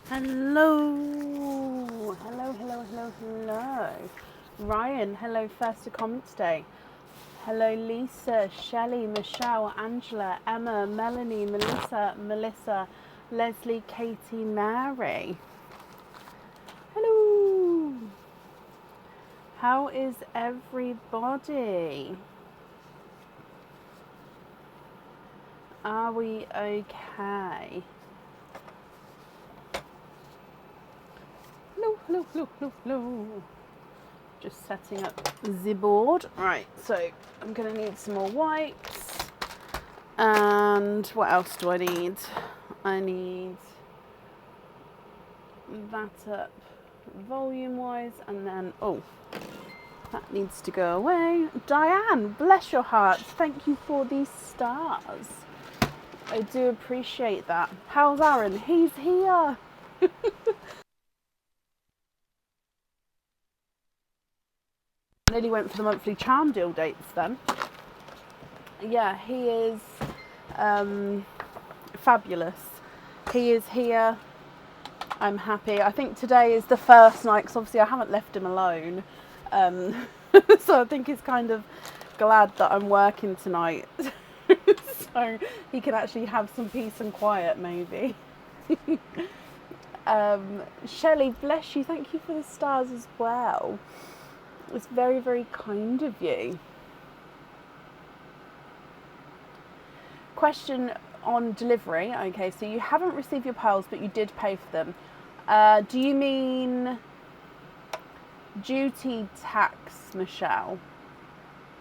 Hello. Hello. Ryan, hello, first to comment today. Hello, Lisa, Shelley, Michelle, Angela, Emma, Melanie, Melissa, Leslie, Katie, Mary. Hello. How is everybody? Are we okay? Hello. Just setting up the board. Right, so I'm going to need some more wipes. And what else do I need? I need that up volume-wise, and then, oh, that needs to go away. Diane, bless your heart. Thank you for these stars. I do appreciate that. How's Aaron? He's here. Nearly went for the monthly charm deal dates then. Yeah, he is fabulous. He is here. I'm happy. I think today is the first night, because obviously I haven't left him alone. So I think he's kind of glad that I'm working tonight. So he can actually have some peace and quiet, maybe. Shelley, bless you. Thank you for the stars as well. It's very, very kind of you. Question on delivery. Okay, so you haven't received your pearls, but you did pay for them. Do you mean duty tax, Michelle?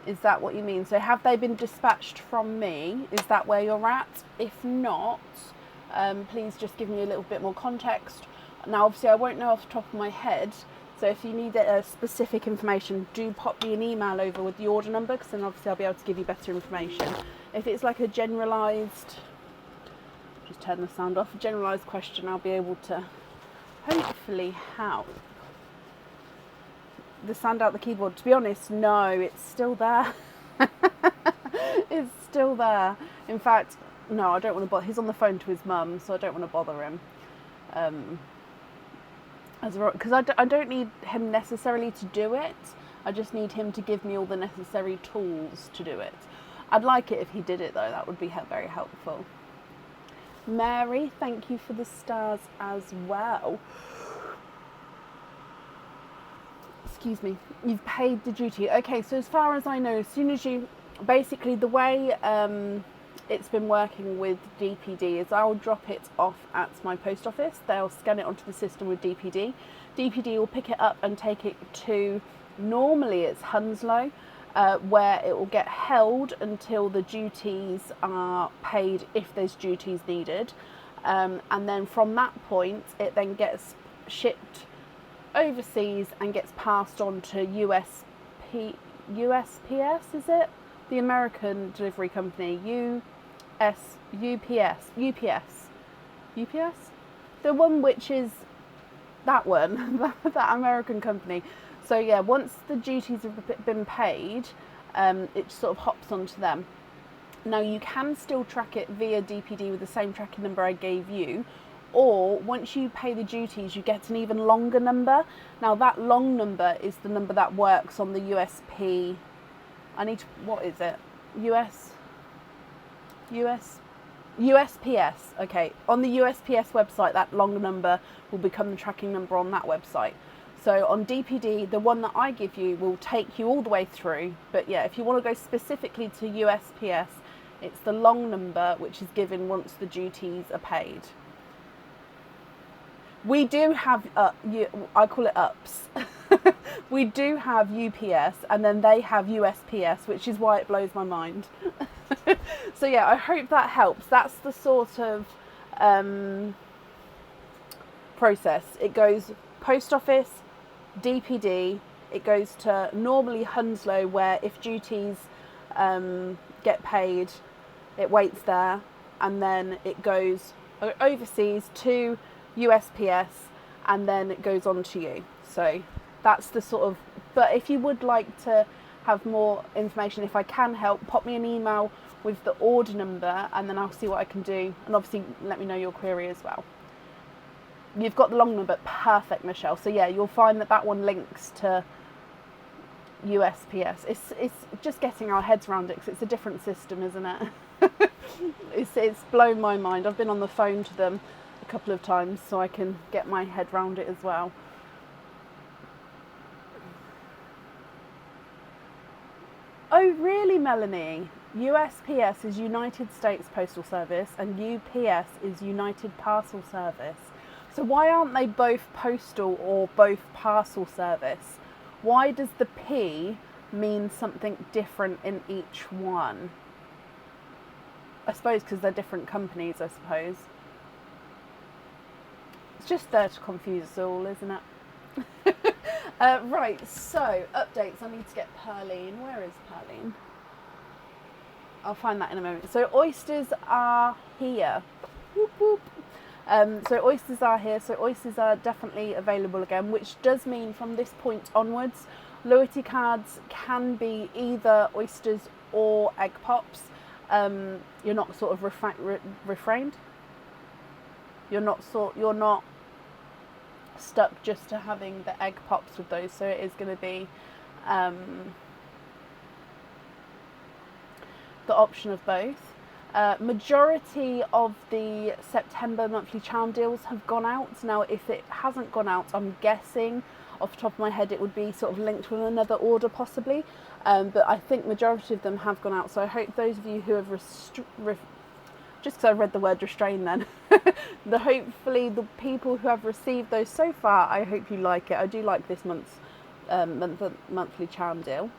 Is that what you mean? So have they been dispatched from me? Is that where you're at? If not, please just give me a little bit more context. Now, obviously, I won't know off the top of my head. So if you need specific information, do pop me an email over with the order number, because then obviously I'll be able to give you better information. If it's like a generalised, just turn the sound off, a generalised question, I'll be able to hopefully help. The sound out the keyboard, to be honest, no, it's still there. It's still there. In fact, no, I don't want to bother. He's on the phone to his mum, so I don't want to bother him. Because I don't need him necessarily to do it. I just need him to give me all the necessary tools to do it. I'd like it if he did it though. That would be very helpful. Mary, thank you for the stars as well. Excuse me. You've paid the duty. Okay, so as far as I know, as soon as you... Basically, the way it's been working with DPD is I'll drop it off at my post office. They'll scan it onto the system with DPD. DPD will pick it up and take it to, normally it's Hounslow, where it will get held until the duties are paid, if there's duties needed. And then from that point, it then gets shipped overseas and gets passed on to USPS, is it? The American delivery company, UPS, the one which is that one, that American company. So yeah, once the duties have been paid, it sort of hops onto them. Now you can still track it via DPD with the same tracking number I gave you, or once you pay the duties, you get an even longer number. Now that long number is the number that works on the USP. What is it? USPS. Okay, on the USPS website, that long number will become the tracking number on that website. So on DPD, the one that I give you will take you all the way through. But yeah, if you want to go specifically to USPS, it's the long number which is given once the duties are paid. We do have, I call it UPS. We do have UPS, and then they have USPS, which is why it blows my mind. So yeah, I hope that helps. That's the sort of process. It goes post office, DPD, it goes to normally Hounslow, where if duties get paid, it waits there, and then it goes overseas to USPS, and then it goes on to you. So that's the sort of, but if you would like to have more information, if I can help, pop me an email with the order number, and then I'll see what I can do, and obviously let me know your query as well. You've got the long number. Perfect, Michelle. So yeah, you'll find that one links to USPS. It's just getting our heads around it because it's a different system, isn't it? It's blown my mind. I've been on the phone to them a couple of times so I can get my head around it as well. Oh really, Melanie? USPS is United States Postal Service and UPS is United Parcel Service. So why aren't they both postal or both parcel service? Why does the P mean something different in each one? I suppose because they're different companies, I suppose. It's just there to confuse us all, isn't it? Right, so updates. I need to get Perline. Where is Perline? I'll find that in a moment. So oysters are here. Whoop, whoop. So oysters are here. So oysters are definitely available again, which does mean from this point onwards, loyalty cards can be either oysters or egg pops. You're not sort of refrained. You're not stuck just to having the egg pops with those. So it is going to be the option of both. Majority of the September monthly charm deals have gone out. Now, if it hasn't gone out, I'm guessing off the top of my head it would be sort of linked with another order possibly. But I think majority of them have gone out. So I hope those of you who have just because I read the word restrain then, hopefully the people who have received those so far, I hope you like it. I do like this month's monthly charm deal.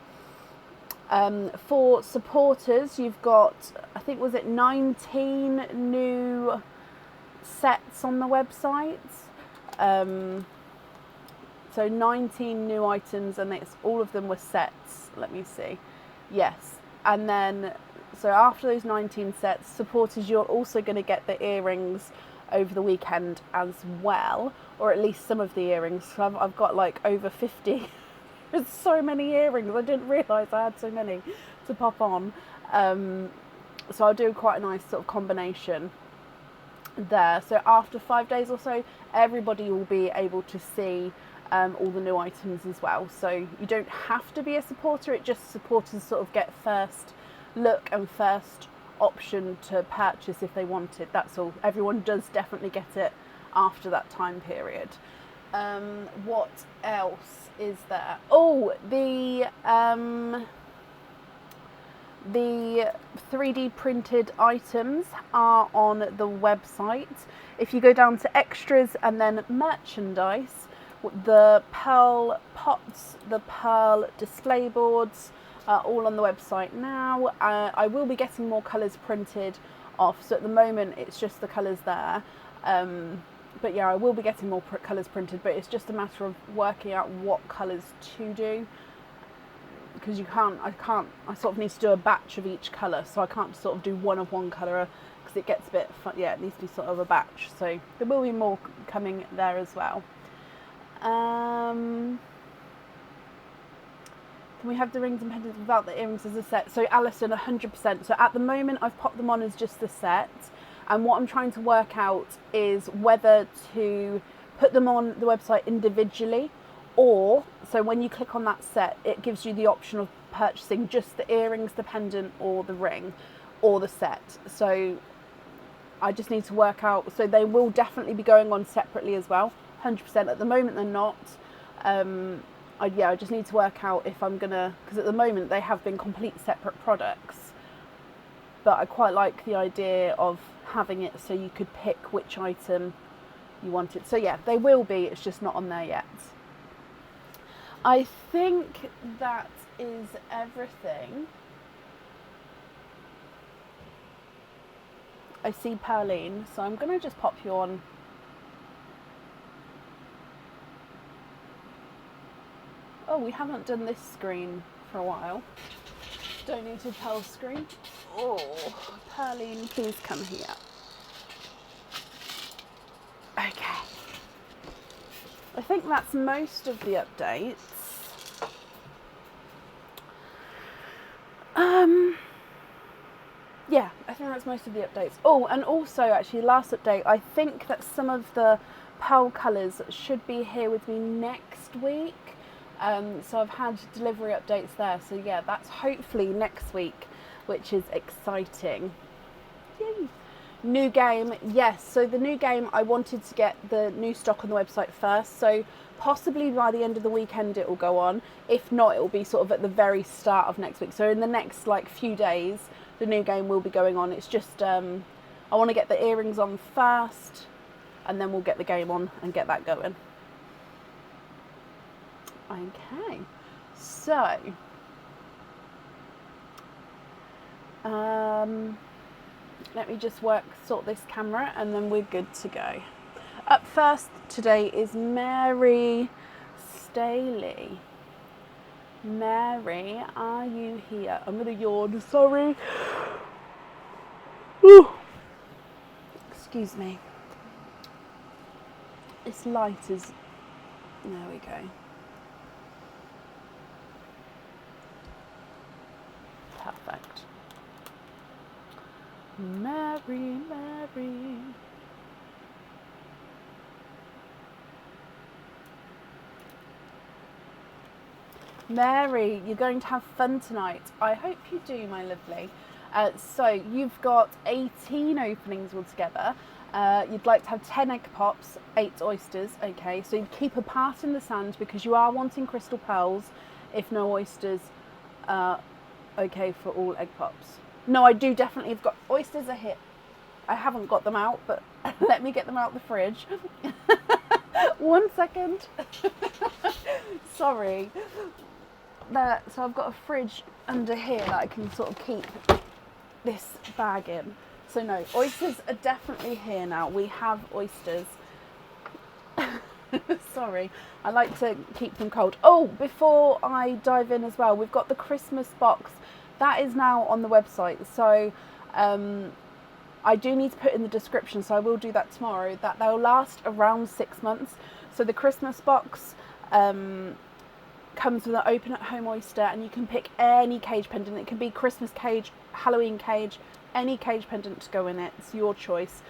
For supporters, you've got, I think, was it 19 new sets on the website? So 19 new items, and all of them were sets. Let me see. Yes. And then, so after those 19 sets, supporters, you're also going to get the earrings over the weekend as well, or at least some of the earrings. So I've got like over 50. There's so many earrings. I didn't realise I had so many to pop on. So I'll do quite a nice sort of combination there. So after 5 days or so, everybody will be able to see all the new items as well. So you don't have to be a supporter. It just supporters sort of get first look and first option to purchase if they want it. That's all. Everyone does definitely get it after that time period. What else is there? Oh, the 3D printed items are on the website. If you go down to extras and then merchandise, the pearl pots, the pearl display boards are all on the website now. I will be getting more colours printed off, so at the moment it's just the colours there. But yeah, I will be getting more colours printed, but it's just a matter of working out what colours to do, because I sort of need to do a batch of each colour, so I can't sort of do one of one colour because it gets a bit fun. Yeah, it needs to be sort of a batch, so there will be more coming there as well. Can we have the rings and pendants without the earrings as a set? So Alison, 100%. So at the moment I've popped them on as just the set. And what I'm trying to work out is whether to put them on the website individually, or, so when you click on that set, it gives you the option of purchasing just the earrings, the pendant, or the ring, or the set. So I just need to work out, so they will definitely be going on separately as well, 100%. At the moment they're not. I just need to work out if I'm gonna, because at the moment they have been complete separate products. But I quite like the idea of having it so you could pick which item you wanted. So yeah, they will be, it's just not on there yet. I think that is everything. I see Pauline, so I'm going to just pop you on. Oh, we haven't done this screen for a while. Don't need to tell screen. Oh, Pauline, please come here. Okay. I think that's most of the updates. Yeah, I think that's most of the updates. Oh, and also actually last update, I think that some of the pearl colours should be here with me next week. So I've had delivery updates there. So yeah, that's hopefully next week, which is exciting. Yay. New game, yes. So the new game, I wanted to get the new stock on the website first. So possibly by the end of the weekend it will go on. If not, it will be sort of at the very start of next week. So in the next like few days, the new game will be going on. It's just I want to get the earrings on first, and then we'll get the game on and get that going. Okay, so let me just sort this camera, and then we're good to go. Up first today is Mary Staley. Mary, are you here? I'm gonna yawn, sorry. Ooh. Excuse me. This light is, there we go. Perfect. Mary, Mary. Mary, you're going to have fun tonight. I hope you do, my lovely. So you've got 18 openings altogether. You'd like to have 10 egg pops, 8 oysters. Okay, so you keep a part in the sand because you are wanting crystal pearls. If no oysters, okay for all egg pops. No, I do definitely have got oysters are here. I haven't got them out, but let me get them out the fridge. 1 second. Sorry. There, so I've got a fridge under here that I can sort of keep this bag in. So no, oysters are definitely here now. We have oysters. Sorry, I like to keep them cold. Oh, before I dive in as well, we've got the Christmas box. That is now on the website. So I do need to put in the description, so I will do that tomorrow, that they'll last around 6 months. So the Christmas box comes with an open at home oyster, and you can pick any cage pendant. It can be Christmas cage, Halloween cage, any cage pendant to go in it. It's your choice.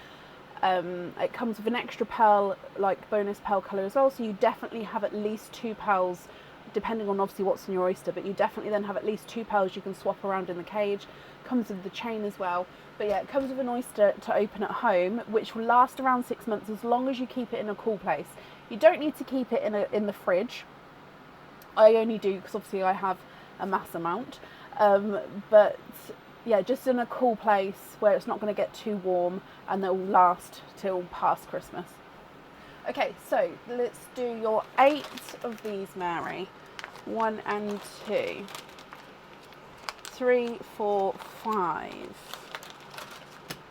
It comes with an extra pearl, like bonus pearl colour as well, so you definitely have at least 2 pearls, depending on obviously what's in your oyster, but you definitely then have at least 2 pearls you can swap around in the cage. Comes with the chain as well. But yeah, it comes with an oyster to open at home, which will last around 6 months as long as you keep it in a cool place. You don't need to keep it in the fridge. I only do because obviously I have a mass amount, but yeah, just in a cool place where it's not going to get too warm, and they'll last till past Christmas. Okay, so let's do your 8 of these, Mary. 1 and 2, 3, 4, 5.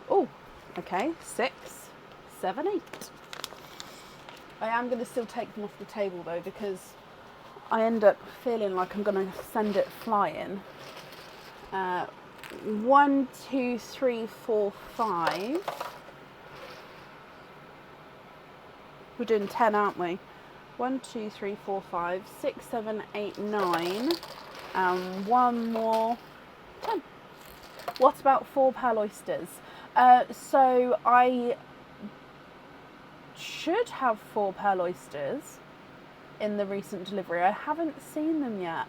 Oh, okay, 6, 7, 8. I am going to still take them off the table though, because I end up feeling like I'm going to send it flying. 1, 2, 3, 4, 5. We're doing 10, aren't we? 1, 2, 3, 4, 5, 6, 7, 8, 9. One more. 10. What about 4 pearl oysters? So I should have 4 pearl oysters in the recent delivery. I haven't seen them yet.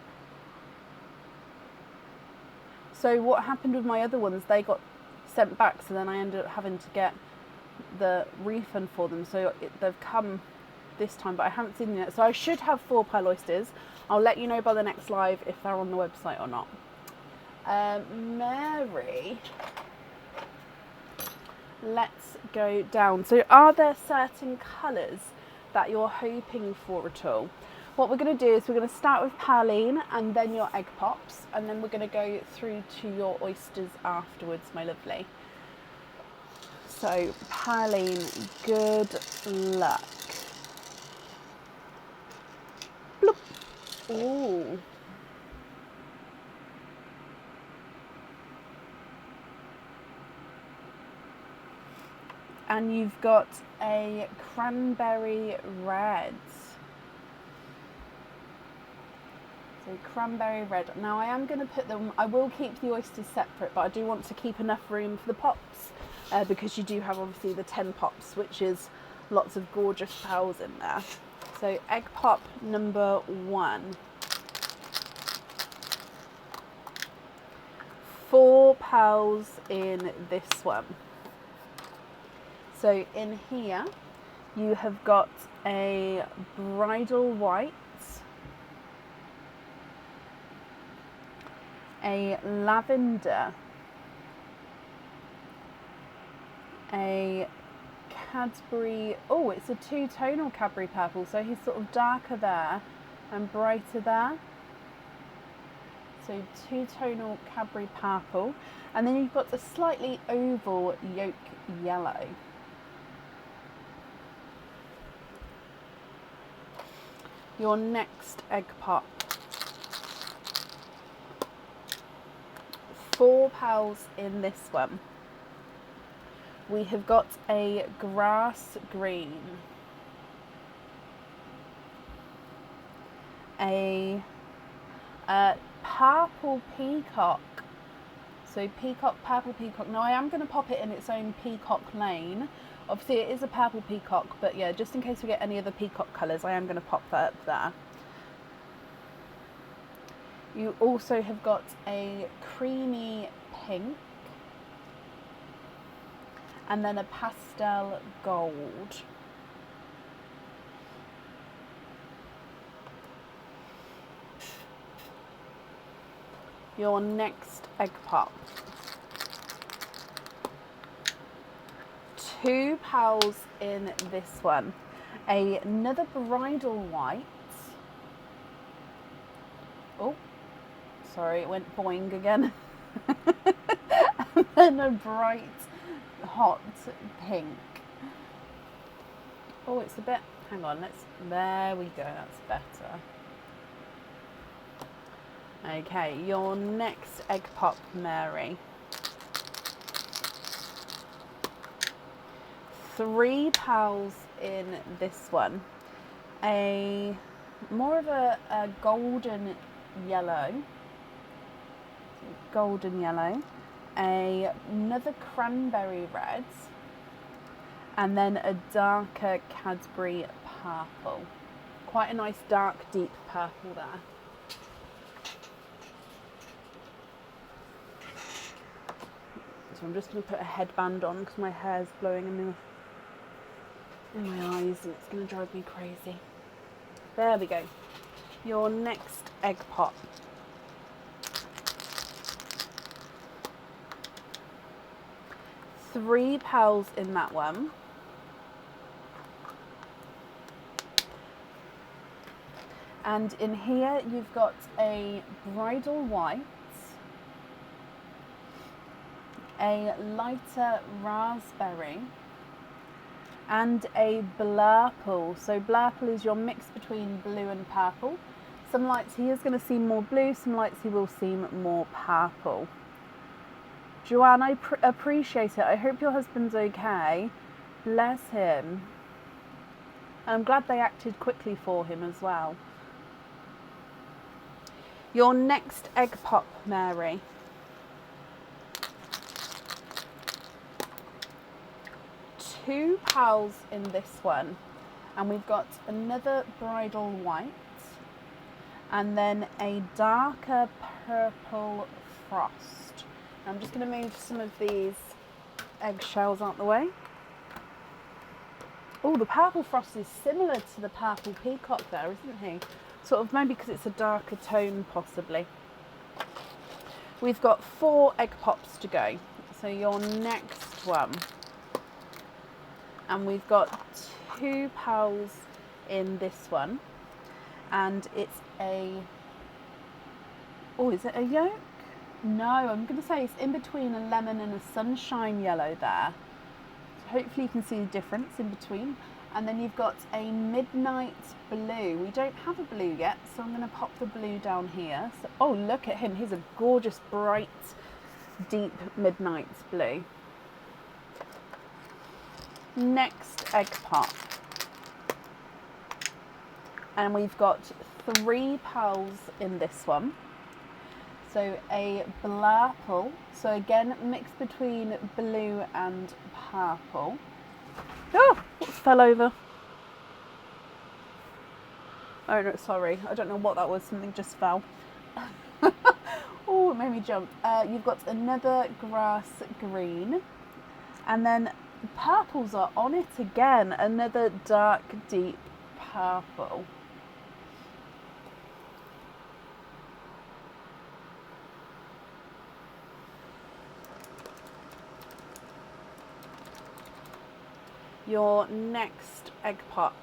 So what happened with my other ones, they got sent back, so then I ended up having to get the refund for them. So they've come this time, but I haven't seen them yet. So I should have 4 pearl oysters. I'll let you know by the next live if they're on the website or not. Mary, let's go down. So are there certain colours that you're hoping for at all? What we're going to do is we're going to start with Perline and then your egg pops, and then we're going to go through to your oysters afterwards, my lovely. So Perline, good luck. Bloop. Ooh. And you've got a cranberry red. So cranberry red. Now I am going to put them, I will keep the oysters separate, but I do want to keep enough room for the pops, because you do have obviously the 10 pops, which is Lots of gorgeous pals in there. So egg pop number 1. 4 pals in this one. So in here you have got a bridal white, a lavender, a Cadbury, oh, it's a 2-tonal Cadbury purple, so he's sort of darker there and brighter there. So 2-tonal Cadbury purple, and then you've got a slightly oval yolk yellow. Your next egg pop. 4 pals in this one. We have got a grass green, a purple peacock, so purple peacock. Now I am going to pop it in its own peacock lane. Obviously it is a purple peacock, but yeah, just in case we get any other peacock colours, I am going to pop that up there. You also have got a creamy pink, and then a pastel gold. Your next egg pop. 2 pals in this one. Another bridal white. Oh, sorry, it went boing again. And then a bright hot pink. Oh, it's a bit, hang on, there we go, that's better. Okay, your next egg pop, Mary. 3 pals in this one. More of a golden yellow. Another cranberry red, and then a darker Cadbury purple. Quite a nice dark deep purple there. So I'm just going to put a headband on because my hair's blowing in my eyes and it's going to drive me crazy. There we go. Your next egg pop. 3 pals in that one. And in here you've got a bridal white, a lighter raspberry, and a blurple. So blurple is your mix between blue and purple. Some lights he is going to seem more blue, some lights he will seem more purple. Joanne, I appreciate it. I hope your husband's okay. Bless him. And I'm glad they acted quickly for him as well. Your next egg pop, Mary. 2 pals in this one. And we've got another bridal white. And then a darker purple frost. I'm just going to move some of these eggshells out the way. Oh, the purple frost is similar to the purple peacock there, isn't he? Sort of maybe because it's a darker tone, possibly. We've got 4 egg pops to go. So your next one. And we've got 2 pals in this one. And it's a... Oh, is it a yolk? No, I'm going to say it's in between a lemon and a sunshine yellow there. So hopefully you can see the difference in between. And then you've got a midnight blue. We don't have a blue yet, so I'm going to pop the blue down here. So, oh, look at him. He's a gorgeous, bright, deep midnight blue. Next egg pop. And we've got 3 pals in this one. So a blurple, so again mixed between blue and purple. Oh, what's fell over. Oh no, sorry, I don't know what that was, something just fell. Oh, it made me jump. You've got another grass green, and then purples are on it again, another dark, deep purple. Your next egg pop.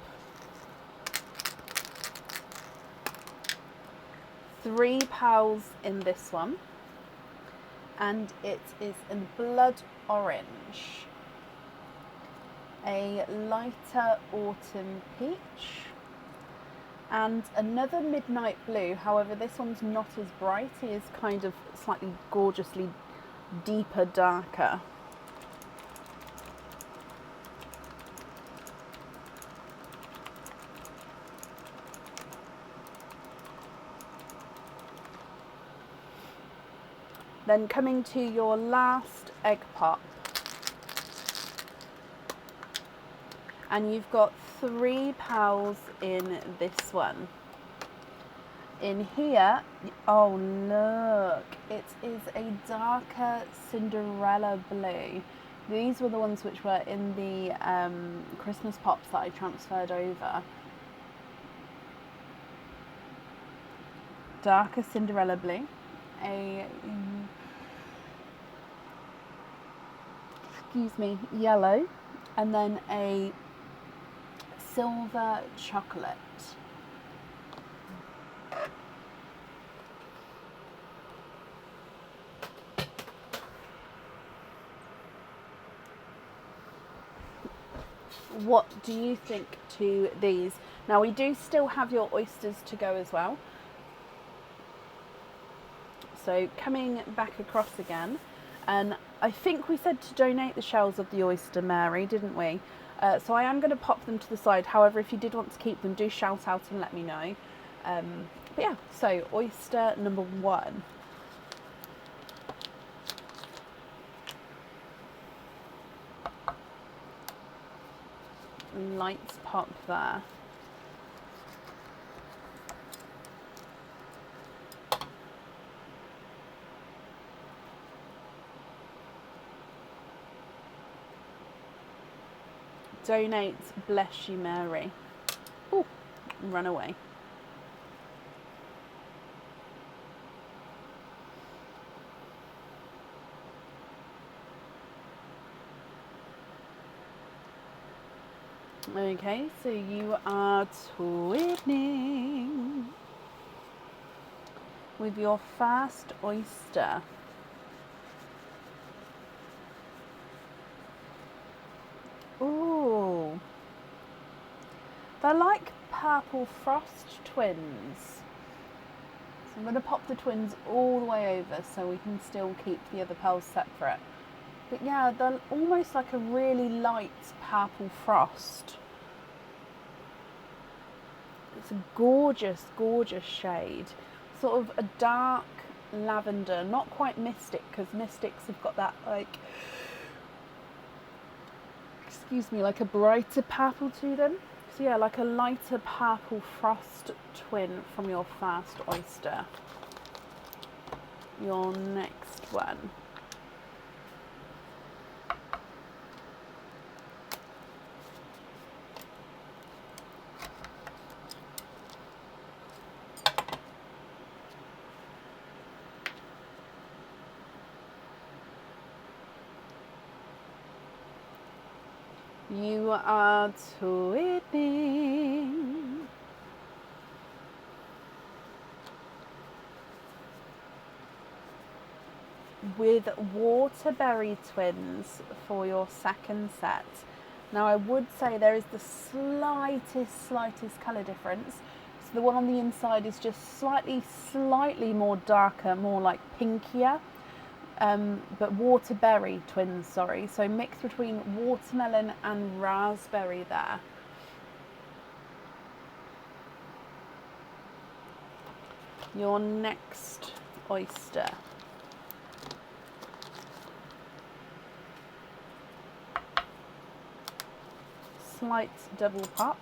3 pals in this one, and it is in blood orange, a lighter autumn peach, and another midnight blue. However, this one's not as bright, it is kind of slightly gorgeously deeper, darker. Then coming to your last egg pop, and you've got 3 pals in this one. In here, oh look, it is a darker Cinderella blue. These were the ones which were in the Christmas pops that I transferred over. Darker Cinderella blue, a yellow, and then a silver chocolate. What do you think to these? Now we do still have your oysters to go as well. So coming back across again, and I think we said to donate the shells of the oyster, Mary, didn't we? So I am going to pop them to the side. However, if you did want to keep them, do shout out and let me know. But yeah, so oyster number 1. Lights pop there. Donate, bless you, Mary. Oh, run away. Okay, so you are twinning with your first oyster. Ooh, they're like purple frost twins. So I'm going to pop the twins all the way over so we can still keep the other pearls separate. But yeah, they're almost like a really light purple frost. It's a gorgeous, gorgeous shade. Sort of a dark lavender, not quite mystic, because mystics have got that like, like a brighter purple to them. So yeah, like a lighter purple frost twin from your first oyster. Your next one. You are twinning with waterberry twins for your second set. Now I would say there is the slightest colour difference. So the one on the inside is just slightly more darker, more like pinkier. But waterberry twins, sorry. So mix between watermelon and raspberry there. Your next oyster. slight double pop.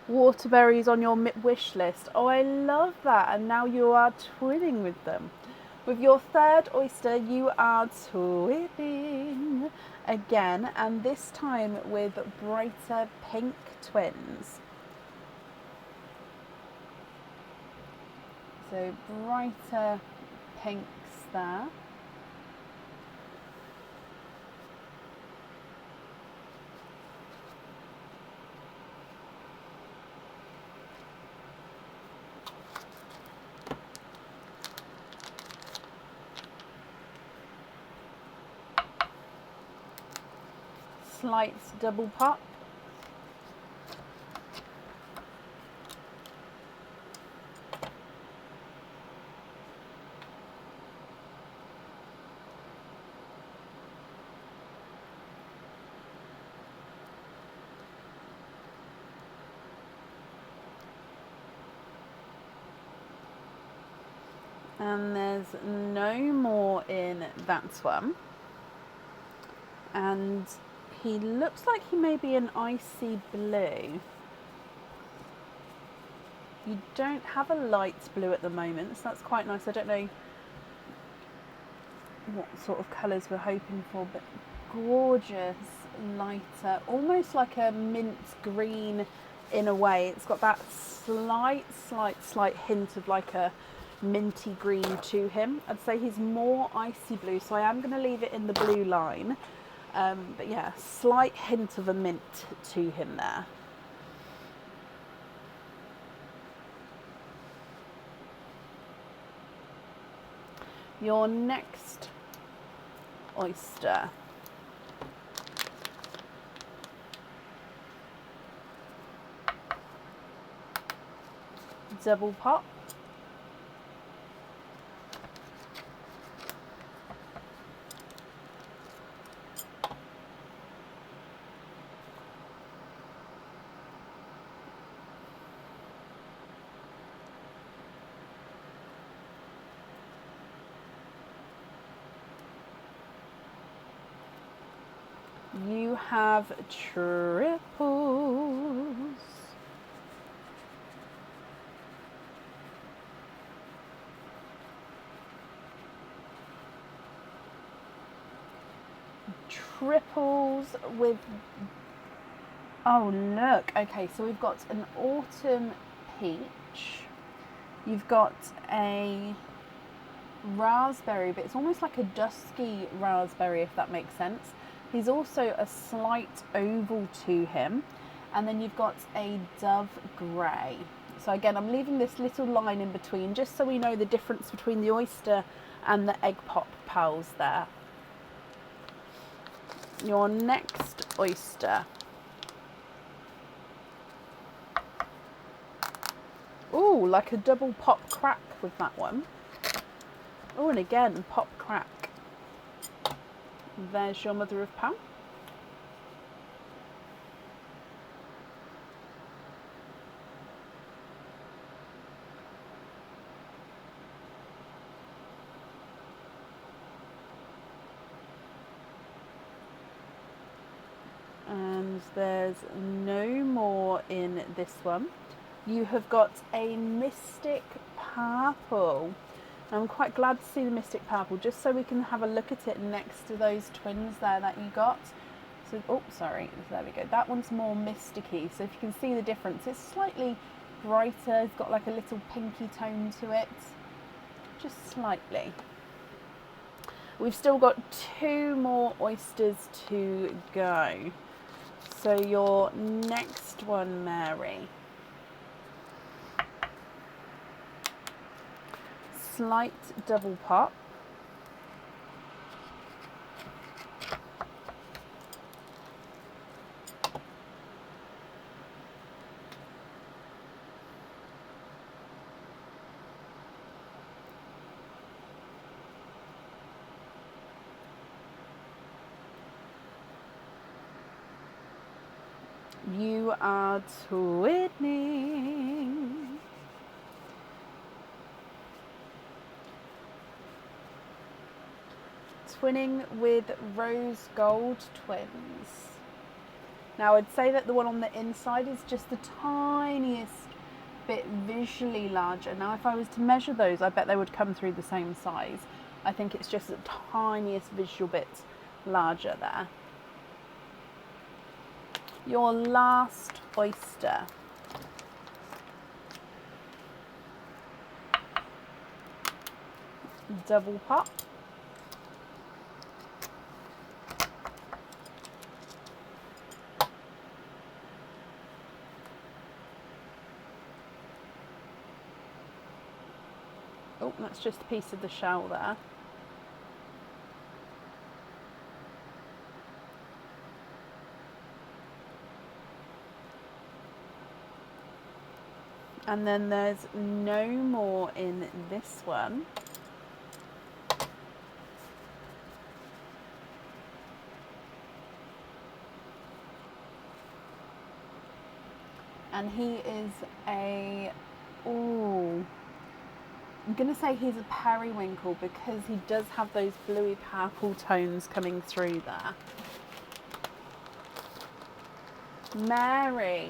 Waterberries on your wish list. Oh, I love that. And now you are twinning with them. With your third oyster, you are twinning again, and this time with brighter pink twins. So brighter pinks there. Slight double pop. And there's no more in that one. And he looks like he may be an icy blue. You don't have a light blue at the moment, so that's quite nice. I don't know what sort of colours we're hoping for, but gorgeous, lighter, almost like a mint green in a way. It's got that slight hint of like a minty green to him. I'd say he's more icy blue, so I am going to leave it in the blue line. But yeah, slight hint of a mint to him there. Your next oyster. Double pop. You have triples. Triples with, oh look, okay, so we've got an autumn peach. You've got a raspberry, but it's almost like a dusky raspberry, if that makes sense. He's also a slight oval to him, and then you've got a dove grey. So again, I'm leaving this little line in between just so we know the difference between the oyster and the egg pop pals there. Your next oyster. Ooh, like a double pop crack with that one. Oh, and again, pop crack. There's your mother of pearl. And there's no more in this one. You have got a mystic purple. I'm quite glad to see the mystic purple, just so we can have a look at it next to those twins there that you got. So, oh, sorry, there we go. That one's more mysticky. So if you can see the difference, it's slightly brighter. It's got like a little pinky tone to it, just slightly. We've still got two more oysters to go. So your next one, Mary. Slight double pop. You are twinning. Twinning with rose gold twins. Now I'd say that the one on the inside is just the tiniest bit visually larger. Now if I was to measure those, I bet they would come through the same size. I think it's just the tiniest visual bit larger there. Your last oyster. Double pop. Oh, that's just a piece of the shell there. And then there's no more in this one. And he is a, ooh, I'm going to say he's a periwinkle because he does have those bluey purple tones coming through there. Mary,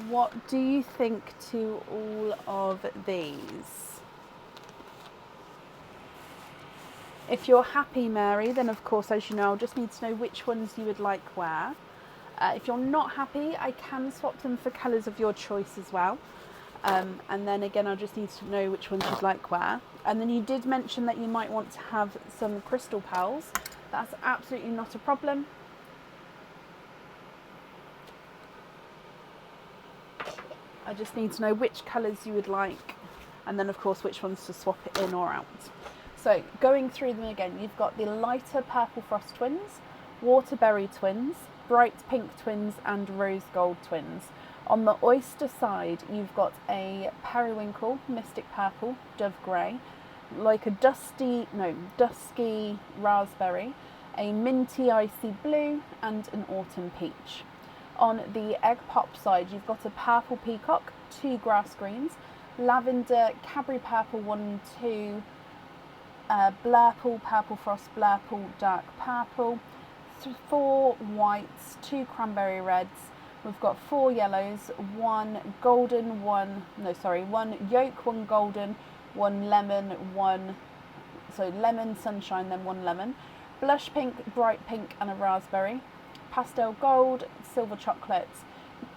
what do you think to all of these? If you're happy, Mary, then of course, as you know, I'll just need to know which ones you would like where. If you're not happy, I can swap them for colours of your choice as well. And then again, I just need to know which ones you'd like where. And then you did mention that you might want to have some crystal pearls. That's absolutely not a problem. I just need to know which colours you would like, and then of course which ones to swap it in or out. So going through them again, you've got the lighter purple frost twins, waterberry twins, bright pink twins, and rose gold twins. On the oyster side, you've got a periwinkle, mystic purple, dove grey, like a dusky raspberry, a minty icy blue, and an autumn peach. On the egg pop side, you've got a purple peacock, 2 grass greens, lavender, Cadbury purple 1 and 2, blurple, purple frost, blurple, dark purple, 4 whites, 2 cranberry reds. We've got 4 yellows, 1 golden, 1 yolk, 1 golden, 1 lemon, lemon, sunshine, then 1 lemon, blush pink, bright pink, and a raspberry, pastel gold, silver chocolate,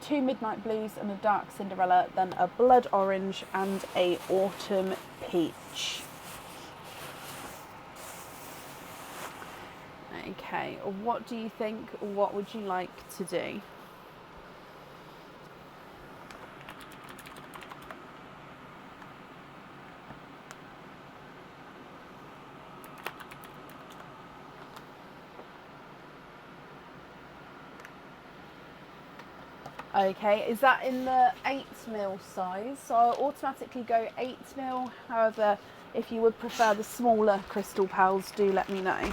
2 midnight blues and a dark Cinderella, then a blood orange and a autumn peach. Okay, what do you think? What would you like to do? Okay, is that in the 8mm size? So I'll automatically go 8mm. However, if you would prefer the smaller crystal pearls, do let me know.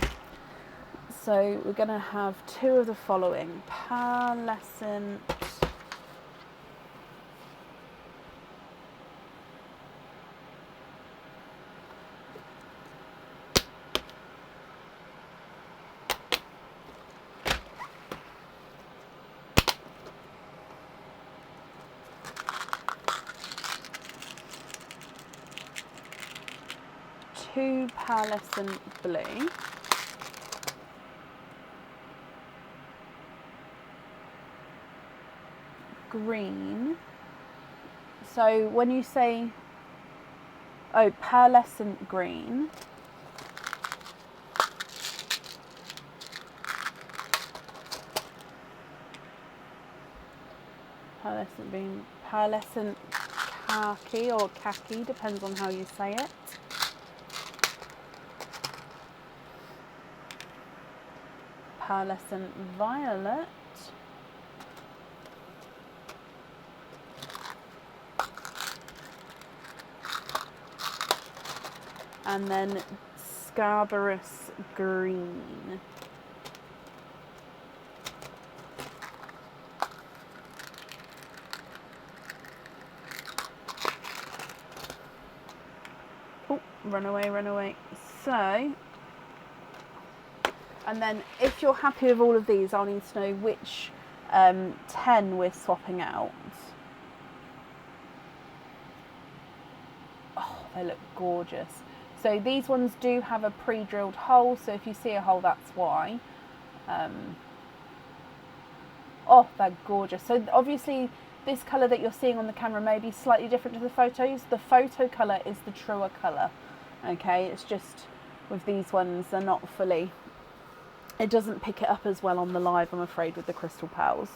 So we're going to have 2 of the following: pearlescent, two pearlescent blue, green. So when you say, oh, pearlescent green, pearlescent green, pearlescent khaki or khaki, depends on how you say it. Pearlescent violet, and then scarberous green. run away, run away. So, and then if you're happy with all of these, I'll need to know which 10 we're swapping out. Oh, they look gorgeous. So these ones do have a pre-drilled hole, so if you see a hole, that's why. Oh, they're gorgeous. So obviously this colour that you're seeing on the camera may be slightly different to the photos. The photo colour is the truer colour. Okay, it's just with these ones, they're not fully, it doesn't pick it up as well on the live, I'm afraid, with the crystal pearls.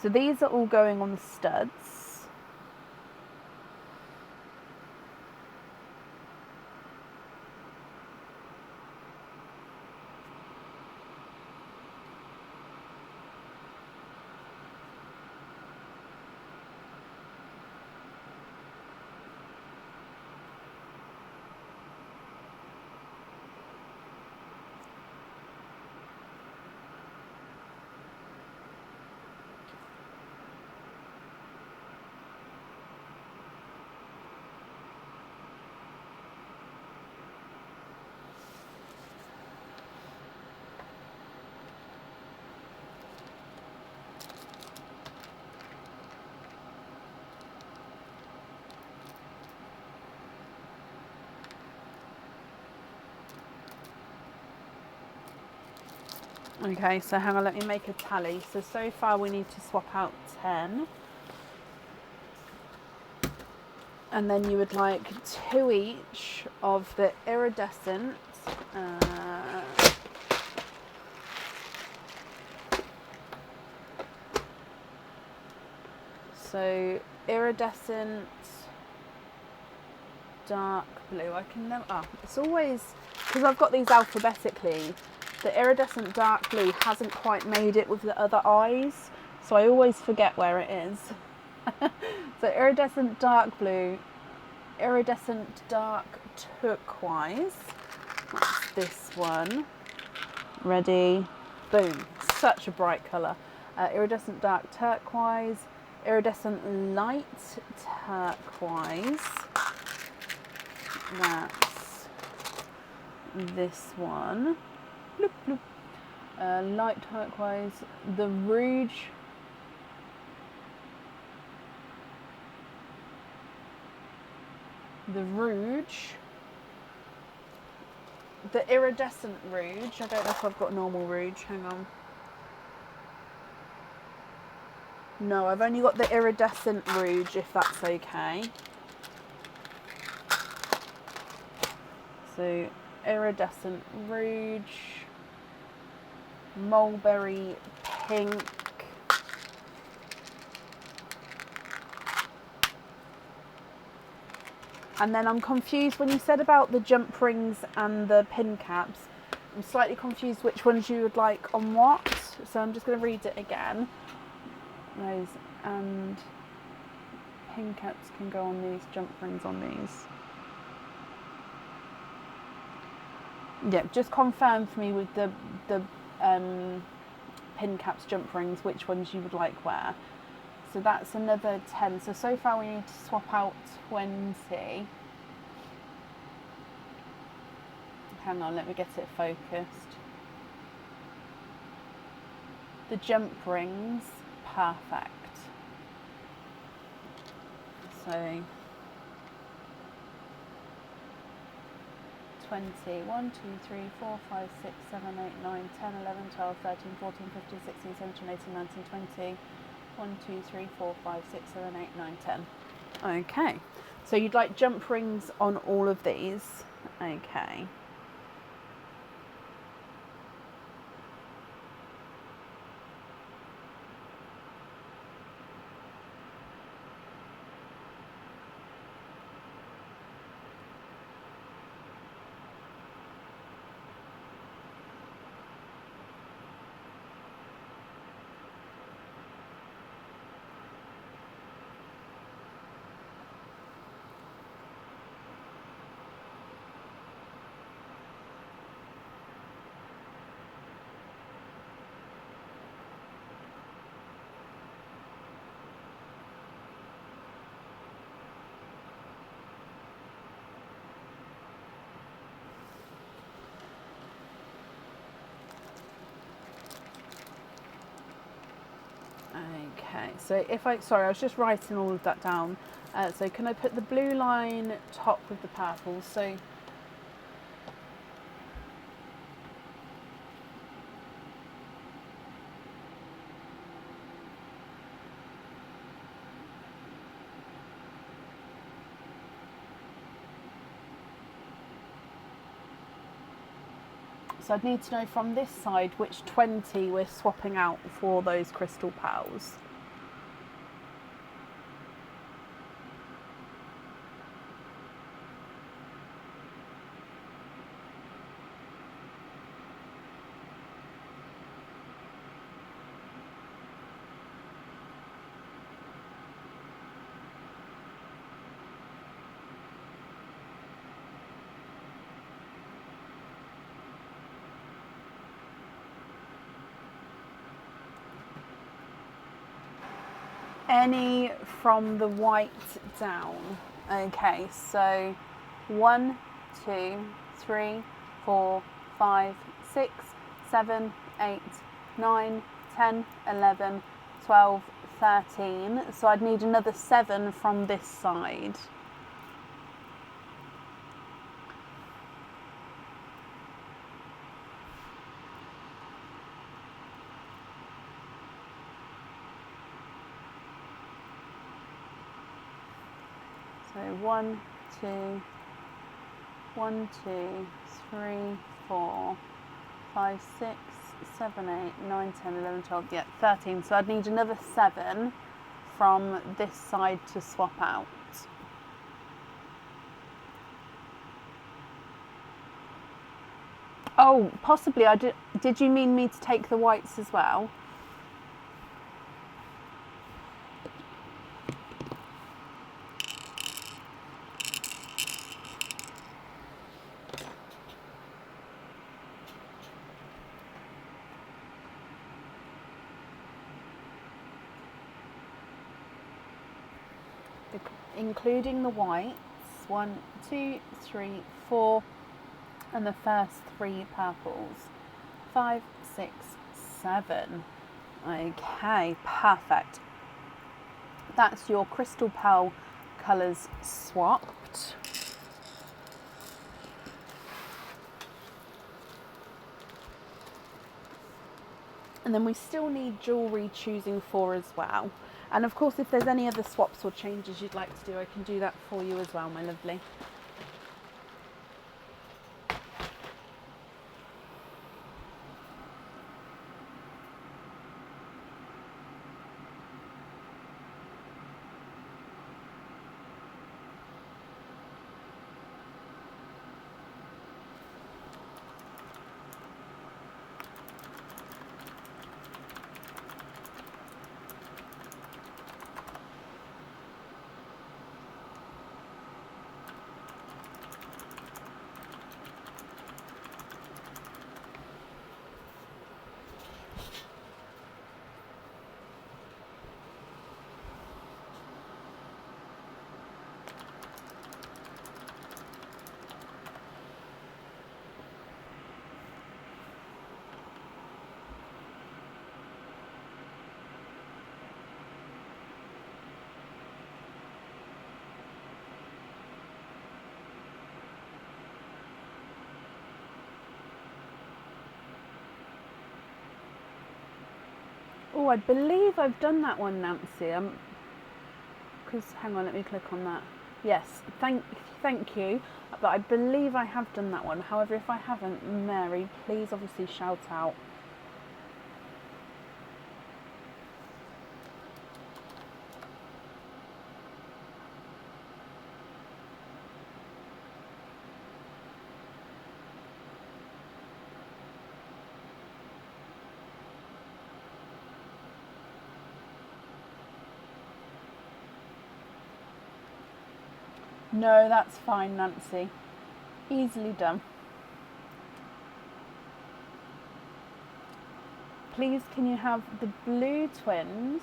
So these are all going on the studs. Okay, so hang on, let me make a tally. So far we need to swap out 10. And then you would like 2 each of the iridescent. So iridescent dark blue. I can never. Oh, it's always because I've got these alphabetically. The iridescent dark blue hasn't quite made it with the other eyes, so I always forget where it is. So iridescent dark blue, iridescent dark turquoise. That's this one. Ready? Boom. Such a bright colour. Iridescent dark turquoise, iridescent light turquoise. That's this one. Bloop, bloop. Light turquoise, the rouge. The rouge. The iridescent rouge. I don't know if I've got normal rouge. Hang on. No, I've only got the iridescent rouge, if that's okay. So, iridescent rouge, mulberry pink, and then I'm confused when you said about the jump rings and the pin caps. I'm slightly confused which ones you would like on what, so I'm just going to read it again. Those and pin caps can go on these, jump rings on these. Yeah, just confirm for me with the pin caps, jump rings, which ones you would like where. So that's another 10. So far we need to swap out 20. Hang on, let me get it focused. The jump rings, perfect. So 20, 1, 2, 3, 4, 5, 6, 7, 8, 9, 10, 11, 12, 13, 14, 15, 16, 17, 18, 19, 20. 1, 2, 3, 4, 5, 6, 7, 8, 9, 10. Okay, so you'd like jump rings on all of these. Okay. Okay, so if sorry, I was just writing all of that down. So can I put the blue line top with the purple? So I'd need to know from this side which 20 we're swapping out for those crystal pearls. Any from the white down. Okay, so 1, 2, 3, 4, 5, 6, 7, 8, 9, 10, 11, 12, 13. So I'd need another 7 from this side. So 1, 2, 1, 2, 3, 4, 5, 6, 7, 8, 9, 10, 11, 12, yeah, 13. So I'd need another 7 from this side to swap out. Oh, possibly. Did you mean me to take the whites as well? Including the whites, 1, 2, 3, 4, and the first 3 purples, 5, 6, 7. Okay, perfect. That's your crystal pearl colours swapped. And then we still need jewellery choosing for as well. And of course, if there's any other swaps or changes you'd like to do, I can do that for you as well, my lovely. Oh, I believe I've done that one, Nancy. Because hang on, let me click on that. Yes, thank you. But I believe I have done that one. However, if I haven't, Mary, please obviously shout out. No, that's fine, Nancy. Easily done. Please, can you have the blue twins?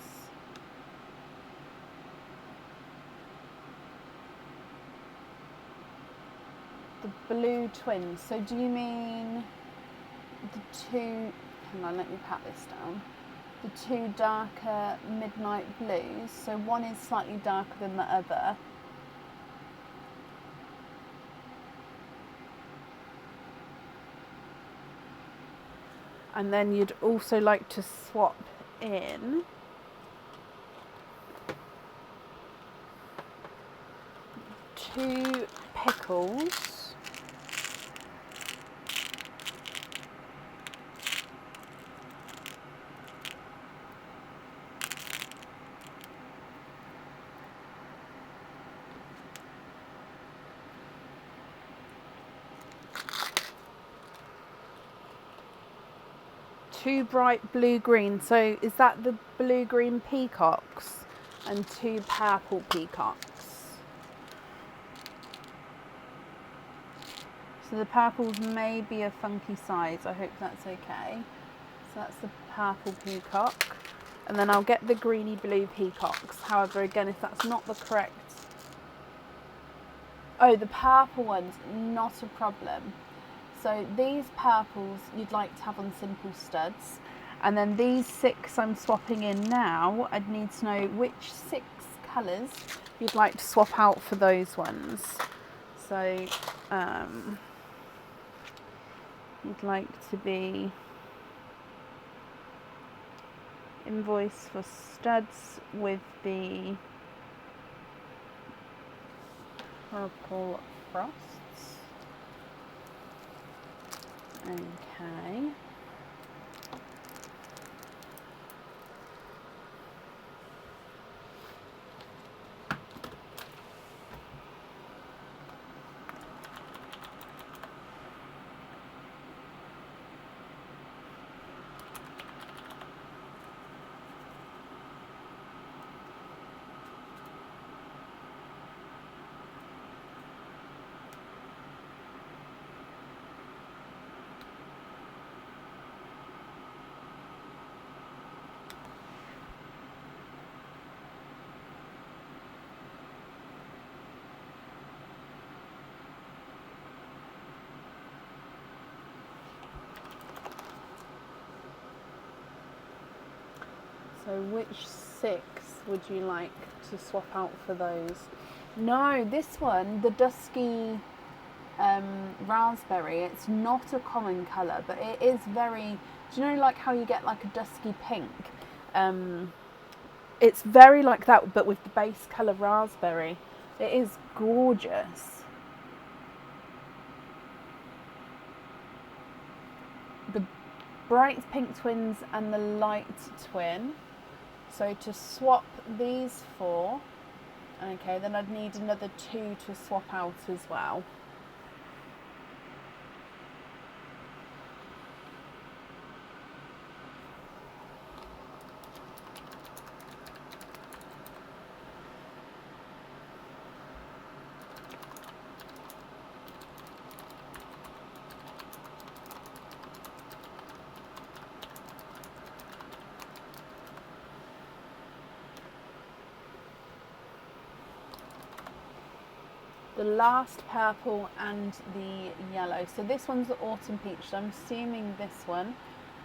The blue twins. So do you mean the two... Hang on, let me pat this down. the two darker midnight blues. So one is slightly darker than the other. And then you'd also like to swap in two pickles. Two bright blue-green, so is that the blue-green peacocks? And two purple peacocks. So the purples may be a funky size, I hope that's okay. So that's the purple peacock. And then I'll get the greeny blue peacocks. However, again, if that's not the correct... Oh, the purple ones, not a problem. So these purples you'd like to have on simple studs. And then these 6 I'm swapping in now, I'd need to know which 6 colours you'd like to swap out for those ones. So you'd like to be invoice for studs with the purple frosts. Okay. So which 6 would you like to swap out for those? No, this one, the dusky raspberry, it's not a common colour, but it is very, do you know like how you get like a dusky pink? It's very like that, but with the base colour raspberry. It is gorgeous. The bright pink twins and the light twin. So to swap these 4, okay, then I'd need another 2 to swap out as well. The last purple and the yellow. So this one's the autumn peach, so I'm assuming this one.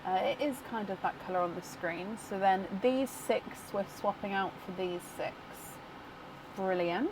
It is kind of that colour on the screen. So then these 6 we're swapping out for these 6. Brilliant.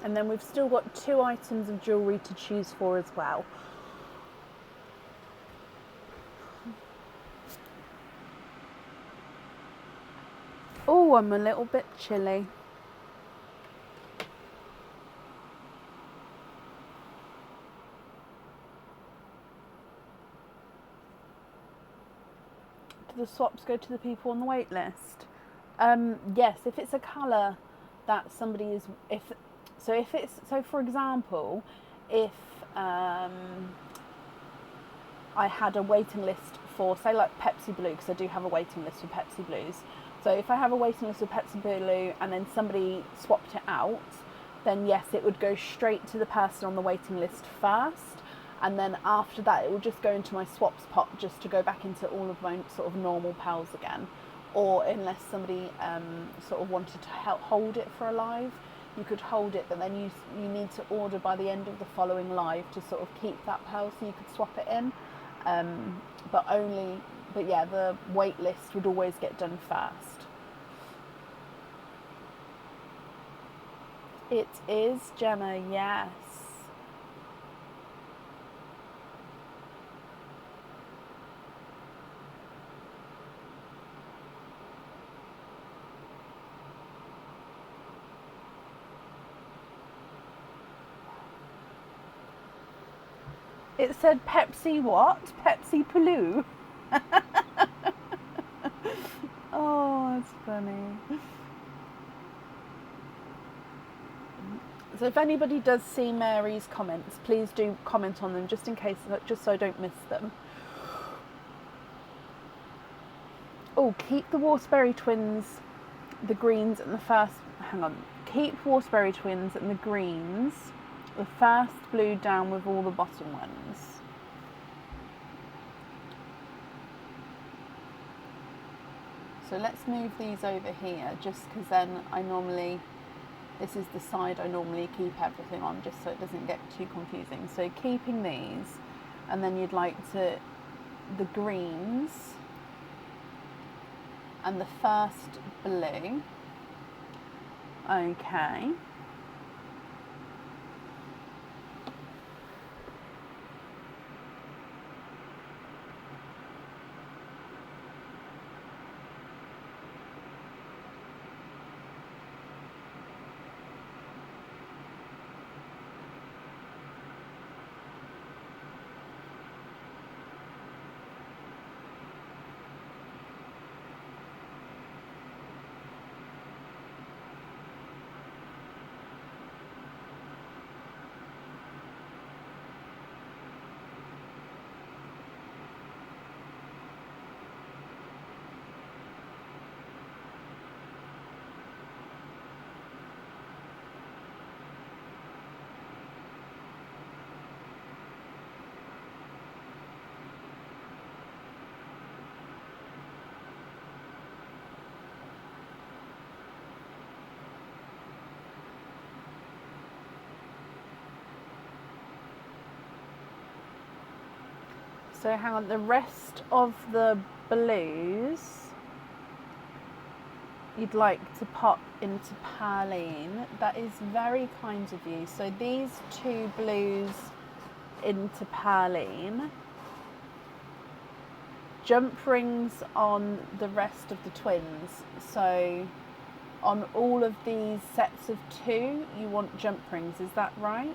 And then we've still got 2 items of jewellery to choose for as well. Oh, I'm a little bit chilly. the swaps go to the people on the wait list? Yes, if it's a colour that somebody is, so for example, if I had a waiting list for, say, like Pepsi Blue, because I do have a waiting list for Pepsi Blues. So if I have a waiting list for Pepsi Blue and then somebody swapped it out, then yes, it would go straight to the person on the waiting list first, and then after that it will just go into my swaps pot just to go back into all of my sort of normal pals again. Or unless somebody sort of wanted to hold it for a live, you could hold it, but then you need to order by the end of the following live to sort of keep that pal, so you could swap it in. But yeah, the wait list would always get done first. It is, Gemma, yes. It said Pepsi what? Pepsi Blue? Oh, that's funny. So if anybody does see Mary's comments, please do comment on them, just in case, just so I don't miss them. Oh, keep the Waterbury Twins, the greens and the first, hang on, keep Waterbury Twins and the greens, the first blue down with all the bottom ones. So let's move these over here, just because then this is the side I normally keep everything on, just so it doesn't get too confusing. So keeping these, and then you'd like the greens and the first blue. Okay. So hang on, the rest of the blues you'd like to pop into Perline. That is very kind of you. So these two blues into Perline. Jump rings on the rest of the twins. So on all of these sets of two, you want jump rings, is that right?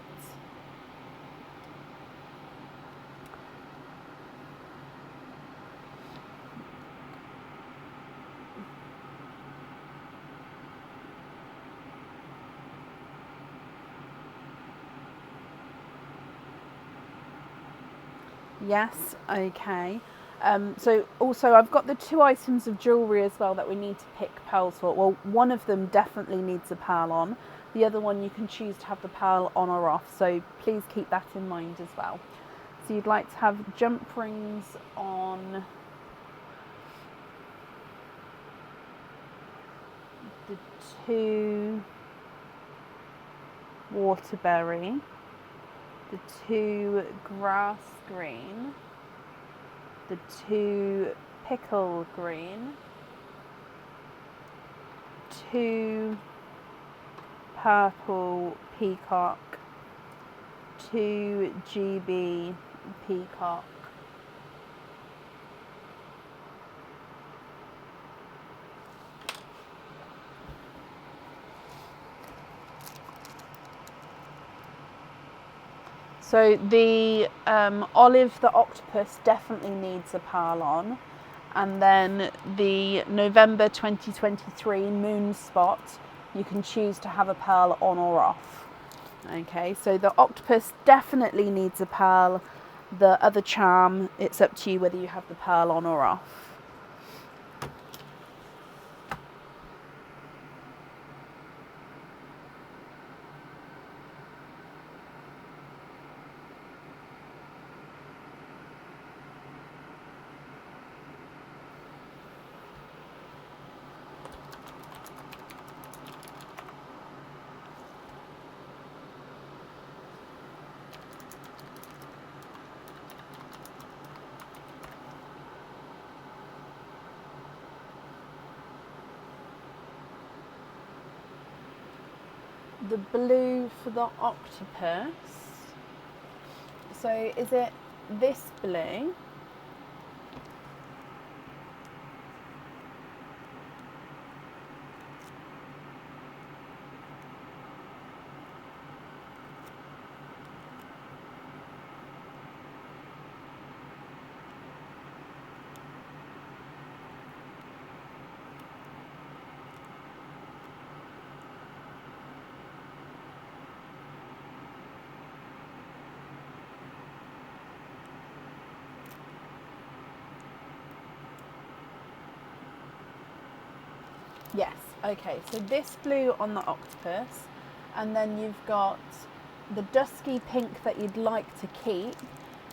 Yes, okay. So also I've got the two items of jewellery as well that we need to pick pearls for. Well, one of them definitely needs a pearl on. The other one you can choose to have the pearl on or off, so please keep that in mind as well. So you'd like to have jump rings on the two Waterbury, the two grass green, the two pickle green, two purple peacock, two GB peacock, so the Olive the octopus definitely needs a pearl on, And then the November 2023 moon spot, you can choose to have a pearl on or off. Okay, so the octopus definitely needs a pearl. The other charm, it's up to you whether you have the pearl on or off. The blue for the octopus. So is it this blue? Yes, okay, so this blue on the octopus, and then you've got the dusky pink that you'd like to keep,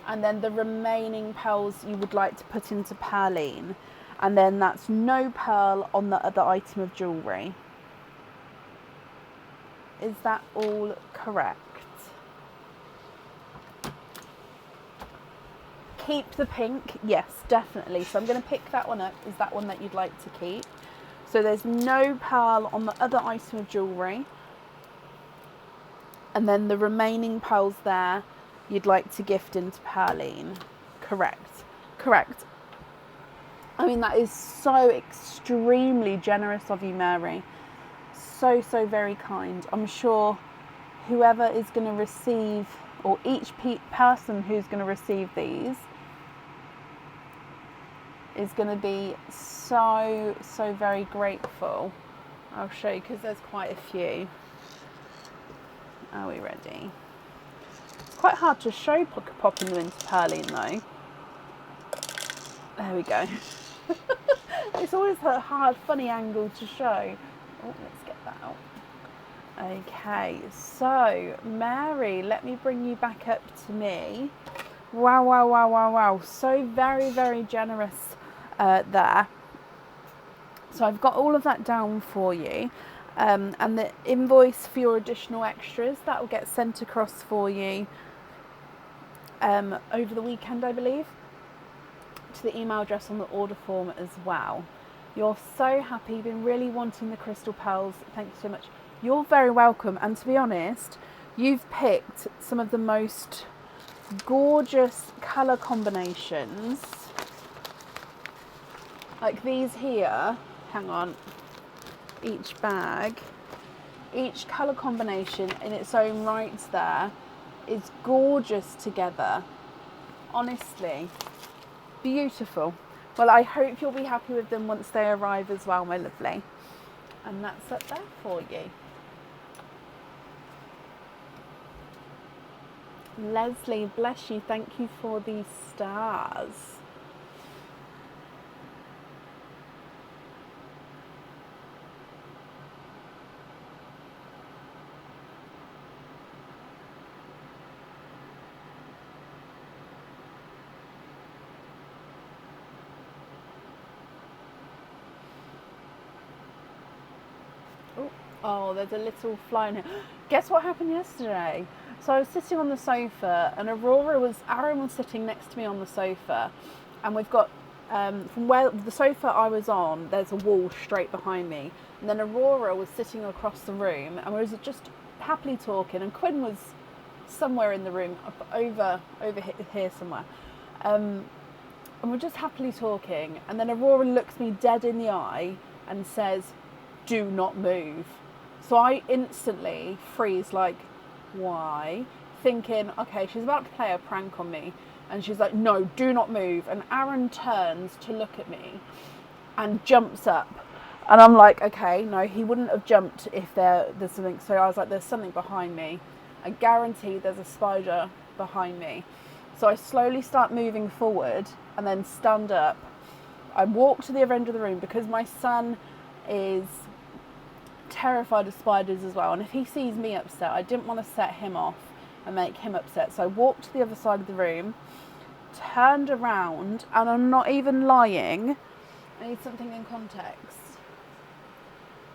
and then the remaining pearls you would like to put into perline, and then that's no pearl on the other item of jewellery. Is that all correct? Keep the pink, yes, definitely. So I'm going to pick that one up. Is that one that you'd like to keep? So there's no pearl on the other item of jewellery. And then the remaining pearls there, you'd like to gift into perline. Correct. Correct. I mean, that is so extremely generous of you, Mary. So, so very kind. I'm sure whoever is going to receive, or each person who's going to receive these, is going to be so, so very grateful. I'll show you because there's quite a few. Are we ready? It's quite hard to show popping them into perline though. There we go. It's always a hard, funny angle to show. Oh, let's get that out. Okay, so Mary, let me bring you back up to me. Wow, wow, wow, wow, wow. So very, very generous there. So I've got all of that down for you. And the invoice for your additional extras, that will get sent across for you over the weekend, I believe, to the email address on the order form as well. You're so happy, you've been really wanting the crystal pearls. Thank you so much. You're very welcome. And to be honest, you've picked some of the most gorgeous colour combinations. Like these here, hang on, each bag, each colour combination in its own right there is gorgeous together. Honestly, beautiful. Well, I hope you'll be happy with them once they arrive as well, my lovely. And that's up there for you. Leslie, bless you. Thank you for these stars. Oh, there's a little fly in here. Guess what happened yesterday? So I was sitting on the sofa and Aaron was sitting next to me on the sofa, and we've got, from where the sofa I was on, there's a wall straight behind me. And then Aurora was sitting across the room and we were just happily talking, and Quinn was somewhere in the room, over here somewhere. And we're just happily talking, and then Aurora looks me dead in the eye and says, "Do not move." So I instantly freeze, like, why? Thinking, okay, she's about to play a prank on me. And she's like, no, do not move. And Aaron turns to look at me and jumps up. And I'm like, okay, no, he wouldn't have jumped if there's something. So I was like, there's something behind me. I guarantee there's a spider behind me. So I slowly start moving forward and then stand up. I walk to the other end of the room because my son is terrified of spiders as well. And if he sees me upset, I didn't want to set him off and make him upset. So I walked to the other side of the room, turned around, and I'm not even lying. I need something in context.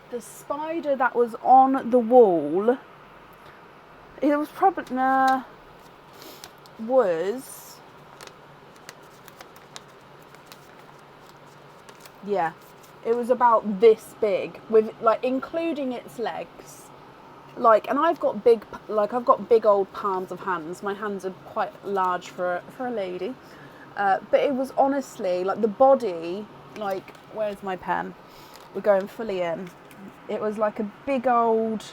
The spider that was on the wall, it was probably, yeah, it was about this big, with like including its legs. Like, and I've got big old palms of hands. My hands are quite large for a lady. But it was honestly like the body, like, where's my pen? We're going fully in. It was like a big old,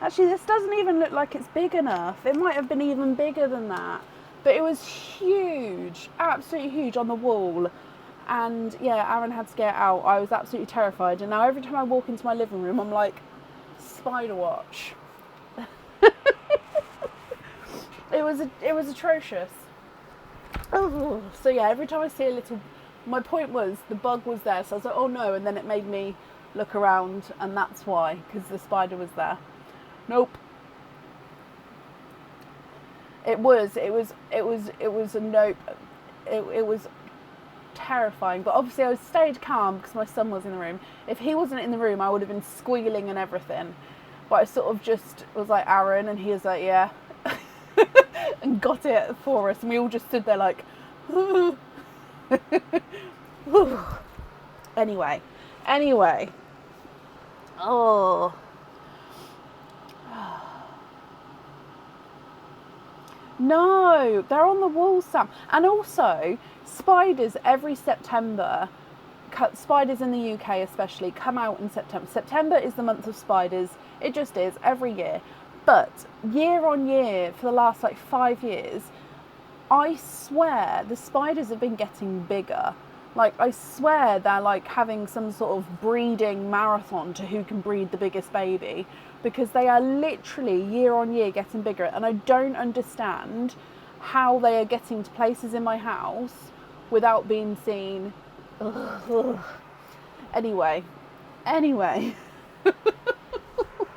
actually this doesn't even look like it's big enough. It might have been even bigger than that. But it was huge, absolutely huge on the wall. And yeah, Aaron had to get out. I was absolutely terrified. And now every time I walk into my living room, I'm like, spider watch. It was atrocious. Oh, so yeah, every time I see a little, my point was the bug was there. So I was like, oh no. And then it made me look around, and that's why, because the spider was there. Nope. It was a nope. It was terrifying, but obviously I stayed calm because my son was in the room. If he wasn't in the room, I would have been squealing and everything. But I sort of just was like, Aaron, and he was like, yeah, and got it for us, and we all just stood there like, anyway, oh. No, they're on the wall, Sam. And also, spiders every September, spiders in the UK especially, come out in September. September is the month of spiders. It just is, every year. But year on year, for the last like 5 years, I swear the spiders have been getting bigger. Like, I swear they're like having some sort of breeding marathon to who can breed the biggest baby, because they are literally year on year getting bigger. And I don't understand how they are getting to places in my house without being seen. Ugh. Anyway.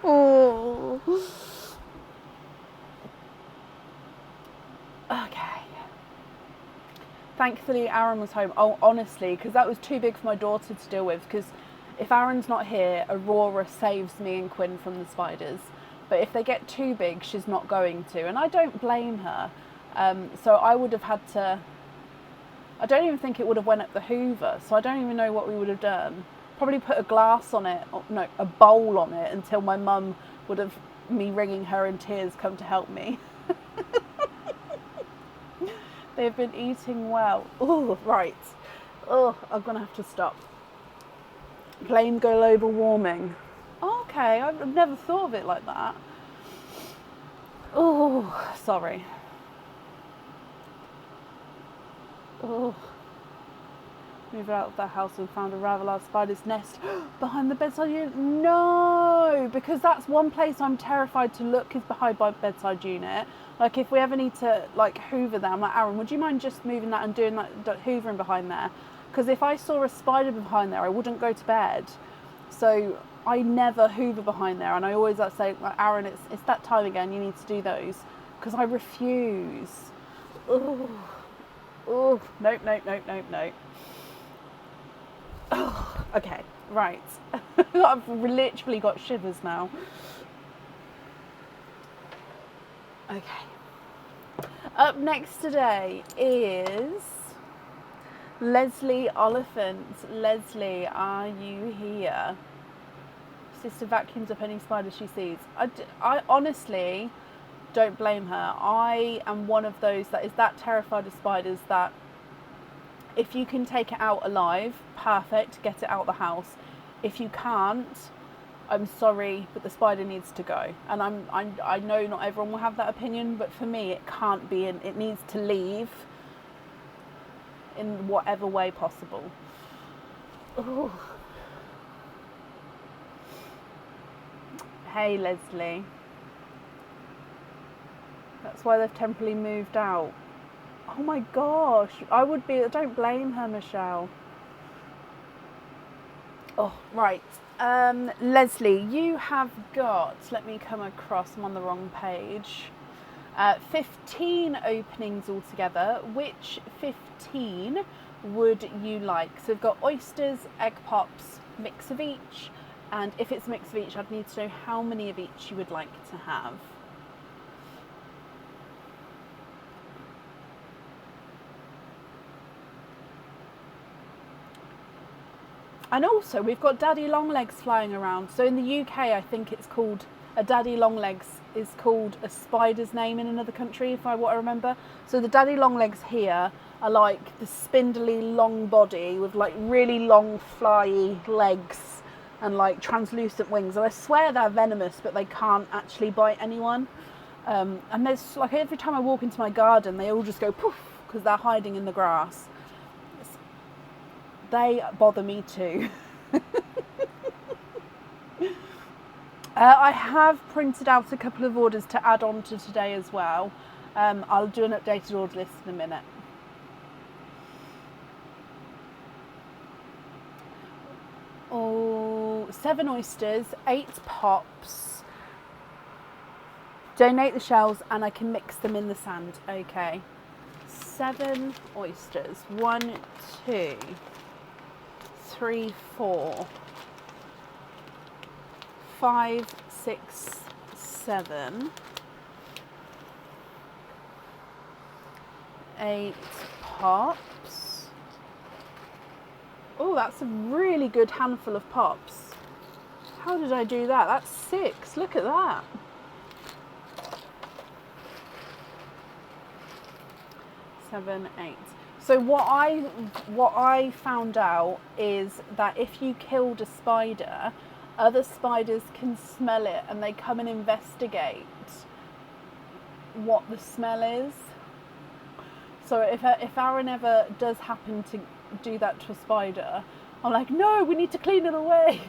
Oh. Okay. Thankfully, Aaron was home. Oh, honestly, because that was too big for my daughter to deal with. Because if Aaron's not here, Aurora saves me and Quinn from the spiders. But if they get too big, she's not going to. And I don't blame her. So I would have had to... I don't even think it would have went up the Hoover. So I don't even know what we would have done. Probably put a glass on it. No, a bowl on it until my mum would have, me ringing her in tears, come to help me. They've been eating well. Oh, right. Oh, I'm going to have to stop. Blame global warming. Okay, I've never thought of it like that. Oh, sorry. Oh. Moved out of the house and found a rather large spider's nest behind the bedside unit. No, because that's one place I'm terrified to look, is behind my bedside unit. Like, if we ever need to like hoover them, like, Aaron, would you mind just moving that and doing that hoovering behind there? Because if I saw a spider behind there, I wouldn't go to bed. So I never hoover behind there, and I always like say, like, Aaron, it's that time again. You need to do those, because I refuse. Oh, nope. Oh, okay, right. I've literally got shivers now. Okay. Up next today is Leslie Oliphant. Leslie, are you here? Sister vacuums up any spiders she sees. I honestly don't blame her. I am one of those that is that terrified of spiders that if you can take it out alive, perfect, get it out of the house. If you can't, I'm sorry, but the spider needs to go. And I know not everyone will have that opinion, but for me, it can't be, and it needs to leave in whatever way possible. Ooh. Hey, Leslie. That's why they've temporarily moved out. Oh my gosh, I would be. Don't blame her, Michelle. Oh, right. Leslie, you have got, let me come across, I'm on the wrong page. 15 openings altogether. Which 15 would you like? So we've got oysters, egg pops, mix of each. And if it's a mix of each, I'd need to know how many of each you would like to have. And also, we've got daddy longlegs flying around. So in the UK, I think it's called, a daddy longlegs is called a spider's name in another country, if I remember. So the daddy longlegs here are like the spindly long body with like really long flyy legs and like translucent wings. And I swear they're venomous, but they can't actually bite anyone. And there's like, every time I walk into my garden, they all just go poof because they're hiding in the grass. They bother me too. I have printed out a couple of orders to add on to today as well. I'll do an updated order list in a minute. Oh, 7 oysters, 8 pops. Donate the shells and I can mix them in the sand. Okay. 7 oysters. 1, 2, 3, 4, 5, 6, 7, 8 pops. Oh, that's a really good handful of pops. How did I do that? That's 6. Look at that. Seven, 8. So what I found out is that if you killed a spider, other spiders can smell it and they come and investigate what the smell is. So if Aaron ever does happen to do that to a spider, I'm like, no, we need to clean it away.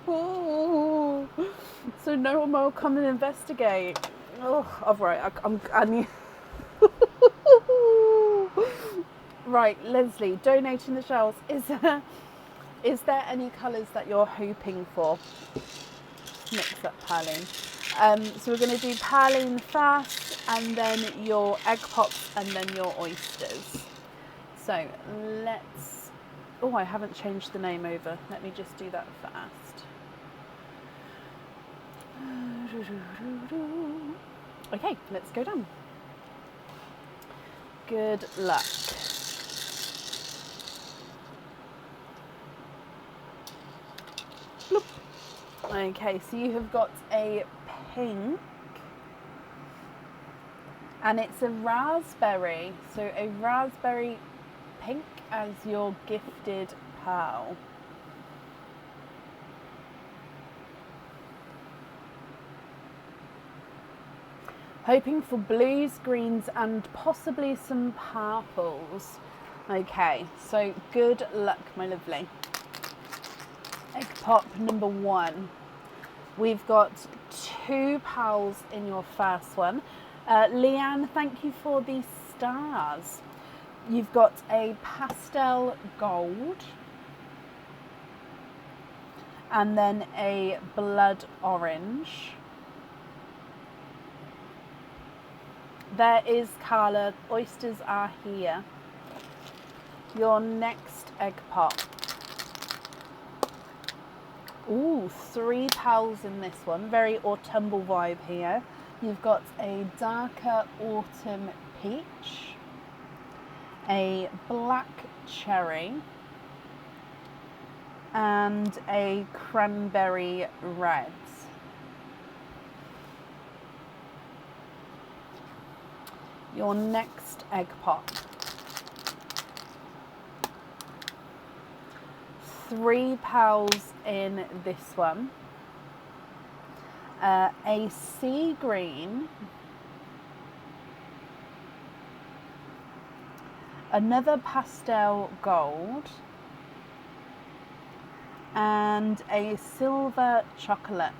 Ooh. So no one will come and investigate. Oh, right, I need. Right, Leslie, donating the shells. Is there any colours that you're hoping for? Mix up perline. So we're going to do perline first, and then your egg pops, and then your oysters. So let's. Oh, I haven't changed the name over. Let me just do that first. Okay, let's go down. Good luck. Bloop. Okay, so you have got a pink, and it's a raspberry. So a raspberry pink as your gifted pearl. Hoping for blues, greens, and possibly some purples. Okay, so good luck, my lovely. Egg pop number 1. We've got 2 pearls in your first one. Leanne, thank you for the stars. You've got a pastel gold, and then a blood orange. There is Carla. Oysters are here. Your next egg pop. Ooh, 3 pearls in this one. Very autumnal vibe here. You've got a darker autumn peach, a black cherry, and a cranberry red. Your next egg pop. 3 pearls in this one. a sea green, another pastel gold, and a silver chocolate.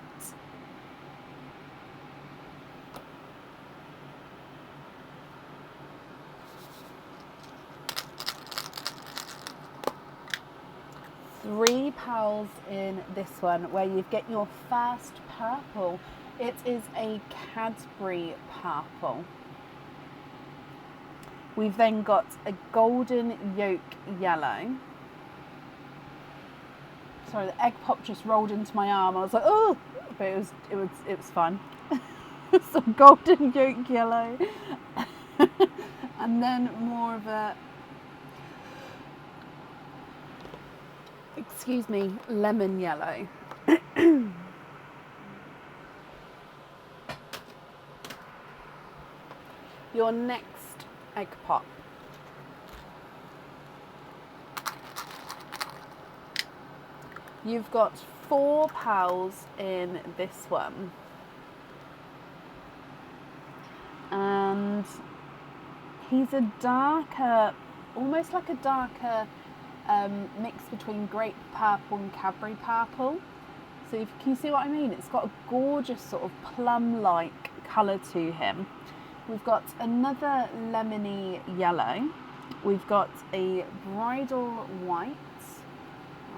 £3 in this one, where you get your first purple. It is a Cadbury purple. We've then got a golden yolk yellow. Sorry, the egg pop just rolled into my arm. I was like, oh, but it was fun. Some golden yolk yellow, and then more of a, excuse me, lemon yellow. Your next egg pop. You've got £4 in this one. And he's a darker, almost like a darker mix between grape purple and Cadbury purple. So can you see what I mean? It's got a gorgeous sort of plum-like colour to him. We've got another lemony yellow. We've got a bridal white.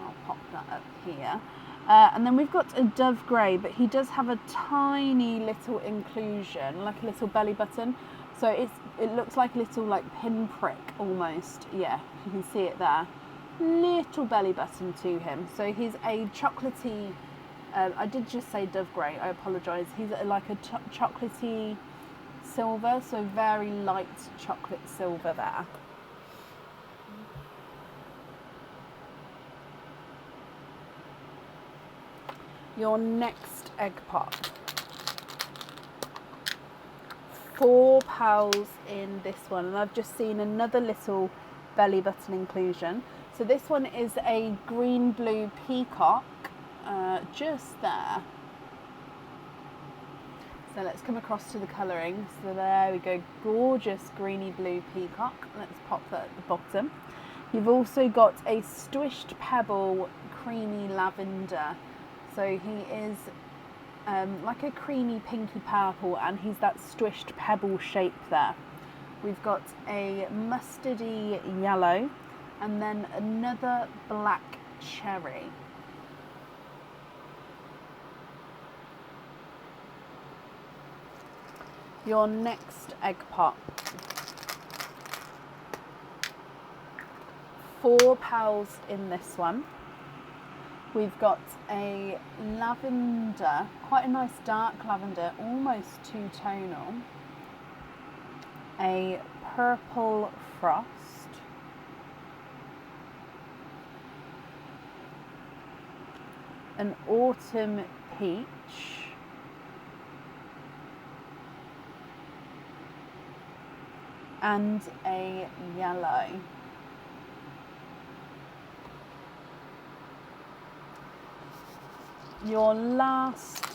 I'll pop that up here. And then we've got a dove grey, but he does have a tiny little inclusion, like a little belly button. So it looks like a little like pinprick almost. Yeah, you can see it there. Little belly button to him. So he's a chocolatey, I did just say dove grey, I apologise. He's like a chocolatey silver, so very light chocolate silver there. Your next egg pop. £4 in this one, and I've just seen another little belly button inclusion. So this one is a green blue peacock, just there. So let's come across to the colouring. So there we go, gorgeous greeny blue peacock. Let's pop that at the bottom. You've also got a Squished Pebble creamy lavender. So he is like a creamy pinky purple, and he's that Squished Pebble shape there. We've got a mustardy yellow, and then another black cherry. Your next egg pop. £4 in this one. We've got a lavender, quite a nice dark lavender, almost two-tonal. A purple frost. An autumn peach. And a yellow. Your last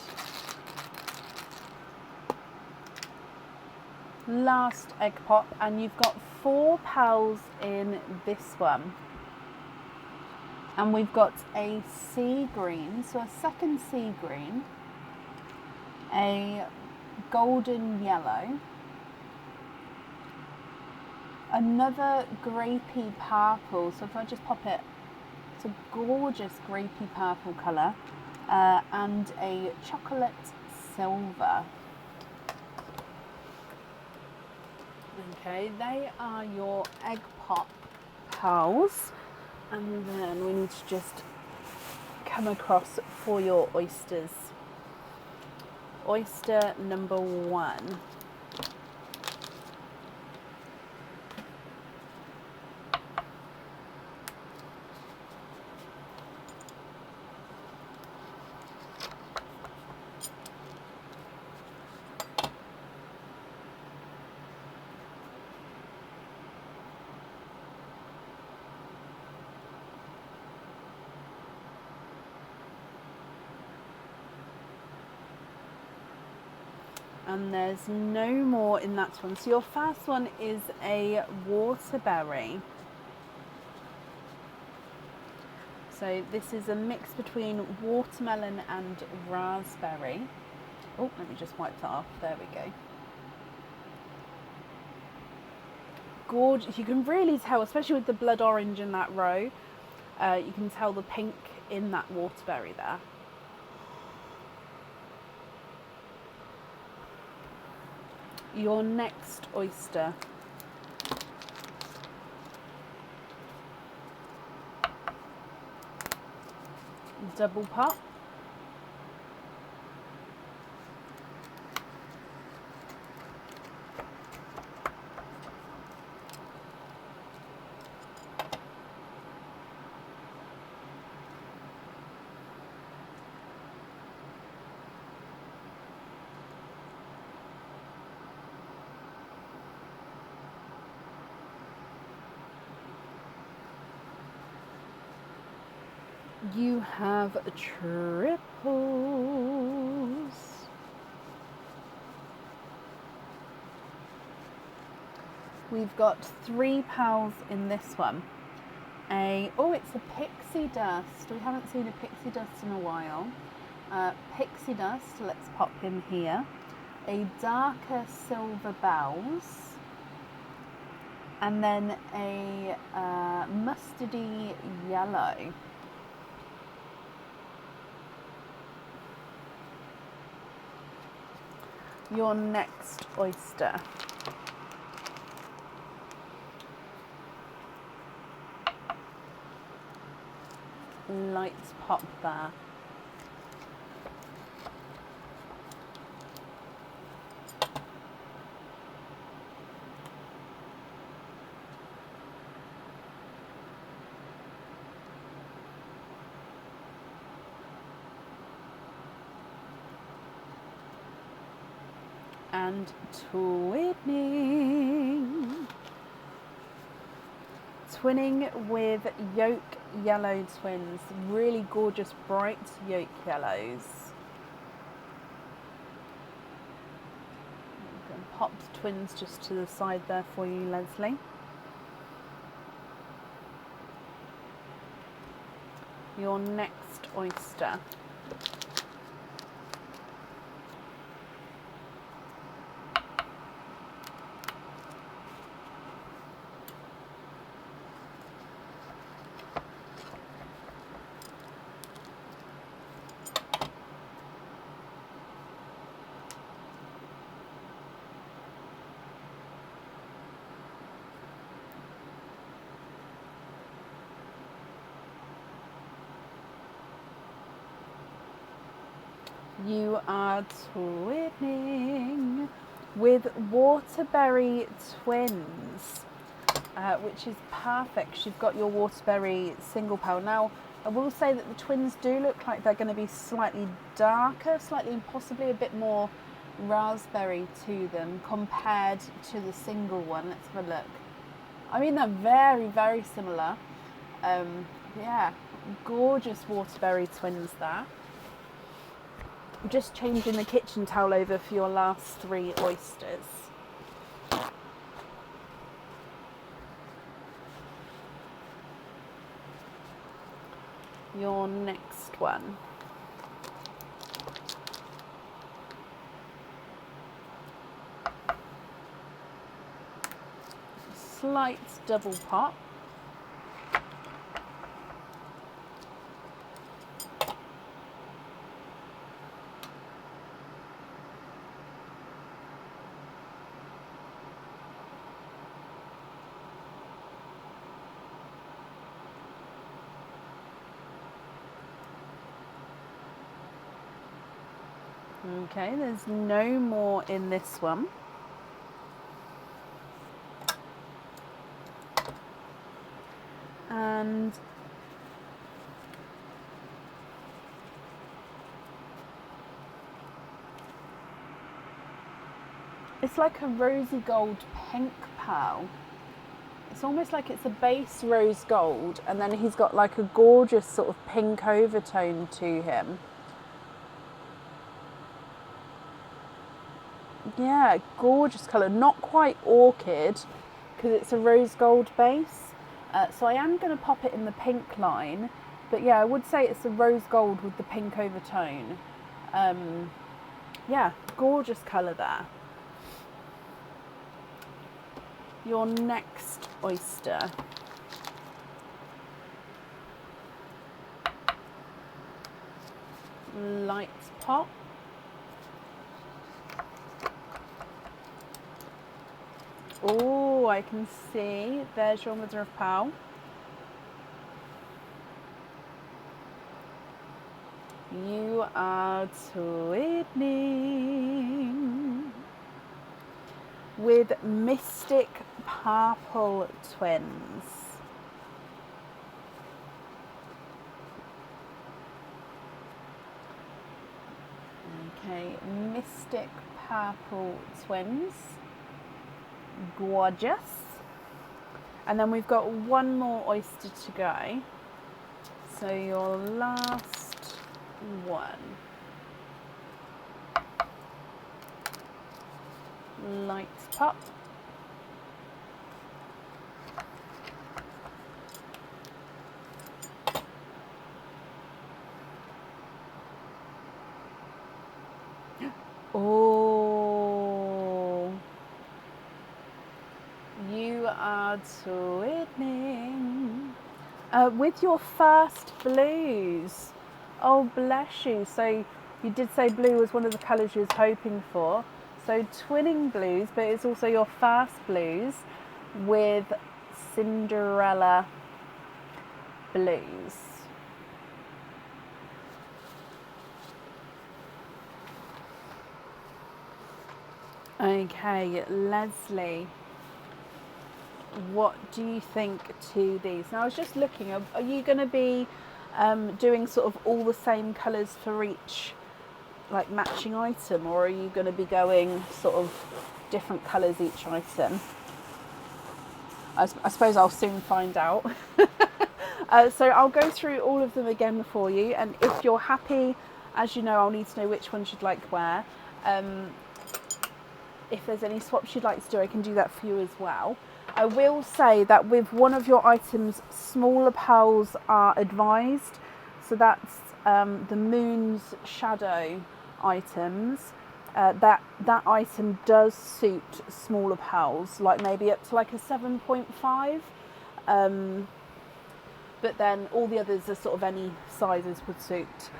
egg pop, and you've got £4 in this one. And we've got a sea green, so a second sea green, a golden yellow, another grapey purple. So if I just pop it, it's a gorgeous grapey purple colour, and a chocolate silver. Okay, they are your egg pop piles, and then we need to just come across for your oysters. Oyster number 1. And there's no more in that one. So your first one is a waterberry. So this is a mix between watermelon and raspberry. Oh, let me just wipe that off. There we go. Gorgeous. You can really tell, especially with the blood orange in that row, you can tell the pink in that waterberry there. Your next oyster. Double pop. You have triples. We've got 3 pals in this one. It's a pixie dust. We haven't seen a pixie dust in a while. Pixie dust, let's pop him here. A darker silver bells. And then a mustardy yellow. Your next oyster. Lights pop there. And twinning. Twinning with yolk yellow twins. Really gorgeous bright yolk yellows. I'm going to pop the twins just to the side there for you, Leslie. Your next oyster. You are twinning with waterberry twins, which is perfect. You've got your waterberry single pale. Now, I will say that the twins do look like they're going to be slightly darker, slightly possibly a bit more raspberry to them compared to the single one. Let's have a look. I mean, they're very, very similar. Yeah, gorgeous waterberry twins there. Just changing the kitchen towel over for your last 3 oysters. Your next one. Slight double pop. Okay, there's no more in this one. And it's like a rosy gold pink pearl. It's almost like it's a base rose gold, and then he's got like a gorgeous sort of pink overtone to him. Yeah, gorgeous colour. Not quite orchid because it's a rose gold base. So I am going to pop it in the pink line. But yeah, I would say it's a rose gold with the pink overtone. Yeah, gorgeous colour there. Your next oyster. Light pop. Oh, I can see. There's your mother of pearl. You are twinning with Mystic Purple Twins. Okay, Mystic Purple Twins. Gorgeous. And then we've got one more oyster to go. So your last one. Light pop. Oh, you are twinning with your first blues. Oh, bless you. So you did say blue was one of the colours you was hoping for. So twinning blues, but it's also your first blues with Cinderella blues. Okay, Leslie, what do you think to these? Now I was just looking, are you going to be doing sort of all the same colours for each like matching item, or are you going to be going sort of different colours each item? I suppose I'll soon find out. So I'll go through all of them again for you, and if you're happy, as you know, I'll need to know which ones you'd like where. If there's any swaps you'd like to do, I can do that for you as well. I will say that with one of your items, smaller pearls are advised. So that's the Moon's Shadow items. That item does suit smaller pearls, like maybe up to like a 7.5. But then all the others are sort of any sizes would suit,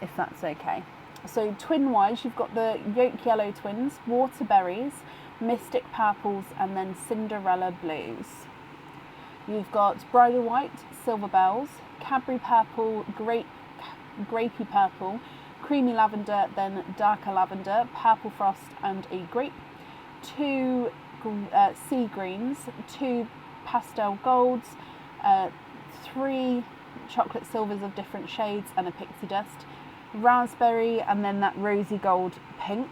if that's okay. So twin wise, you've got the Yolk Yellow twins, Waterberries, Mystic Purples, and then Cinderella Blues. You've got Bridal White, Silver Bells, Cadbury Purple, Grapey Purple, Creamy Lavender, then Darker Lavender, Purple Frost, and a Grape. 2 Sea Greens, 2 Pastel Golds, 3 Chocolate Silvers of different shades, and a Pixie Dust. Raspberry, and then that rosy gold pink.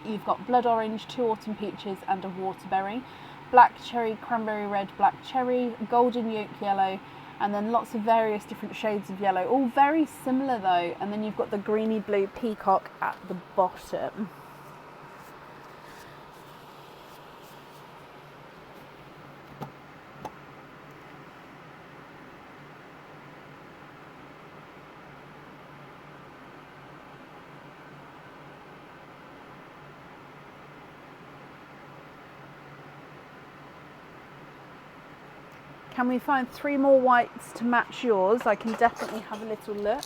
You've got blood orange, 2 autumn peaches, and a waterberry. Black cherry, cranberry red, black cherry, golden yolk yellow, and then lots of various different shades of yellow, all very similar though. And then you've got the greeny blue peacock at the bottom. Can we find 3 more whites to match yours? I can definitely have a little look.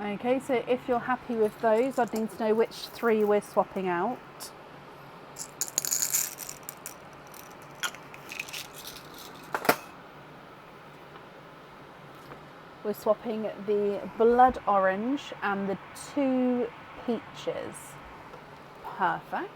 Okay, so if you're happy with those, I'd need to know which 3 we're swapping out. We're swapping the blood orange and the 2 peaches. Perfect.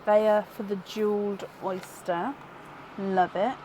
They are for the jeweled oyster. Love it.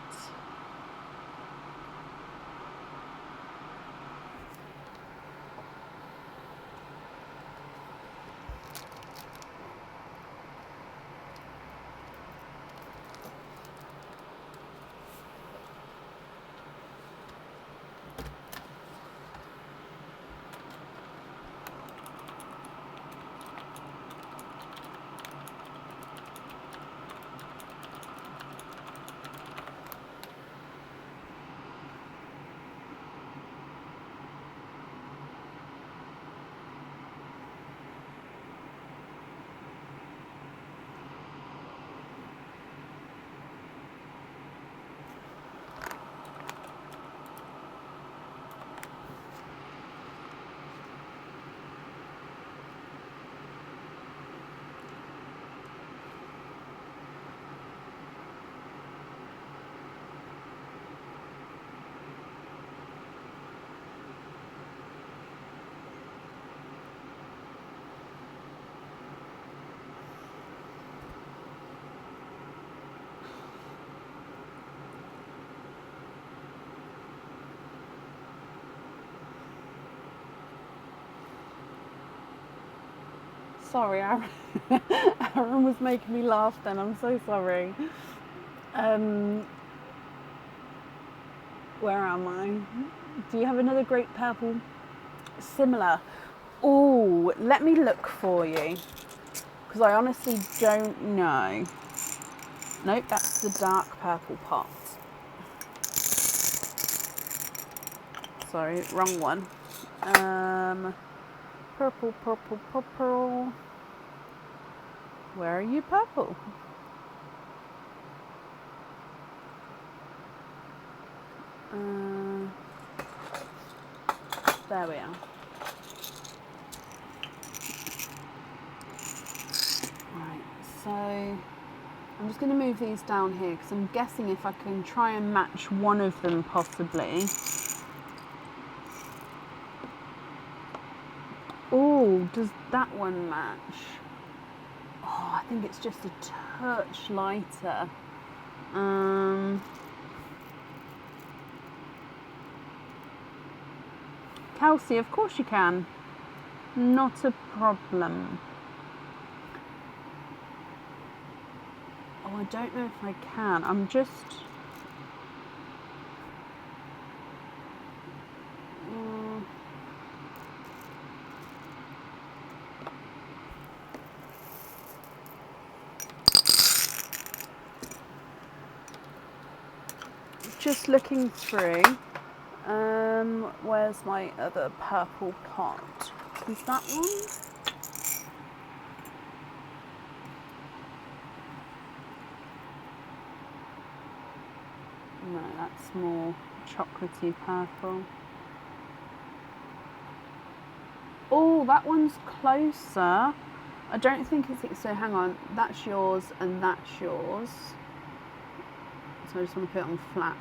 Sorry, Aaron. Aaron was making me laugh then. I'm so sorry. Where am I? Do you have another great purple? Similar. Oh, let me look for you. Because I honestly don't know. Nope, that's the dark purple pot. Sorry, wrong one. Purple, purple, purple. Where are you, purple? There we are. Right, so I'm just going to move these down here because I'm guessing if I can try and match one of them possibly. Oh, does that one match? Oh, I think it's just a touch lighter. Kelsey, of course you can. Not a problem. Oh, I don't know if I can. I'm just... just looking through. Where's my other purple pot? Is that one? No, that's more chocolatey purple. Oh, that one's closer. I don't think it's... So hang on, that's yours and that's yours. So I just want to put it on flat.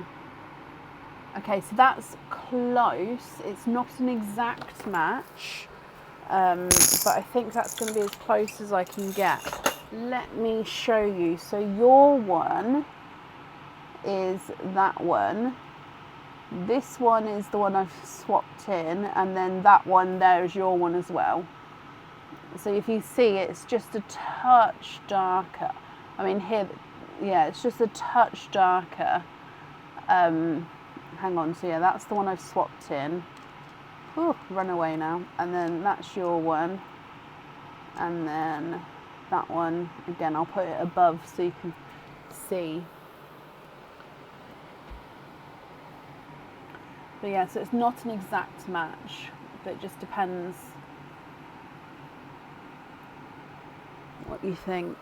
Okay, so that's close. It's not an exact match, but I think that's going to be as close as I can get. Let me show you. So your one is that one. This one is the one I've swapped in, and then that one there is your one as well. So if you see, it's just a touch darker. I mean here, yeah, it's just a touch darker. Hang on, so yeah, that's the one I've swapped in. Ooh, run away now. And then that's your one. And then that one, again, I'll put it above so you can see. But yeah, so it's not an exact match, but it just depends what you think.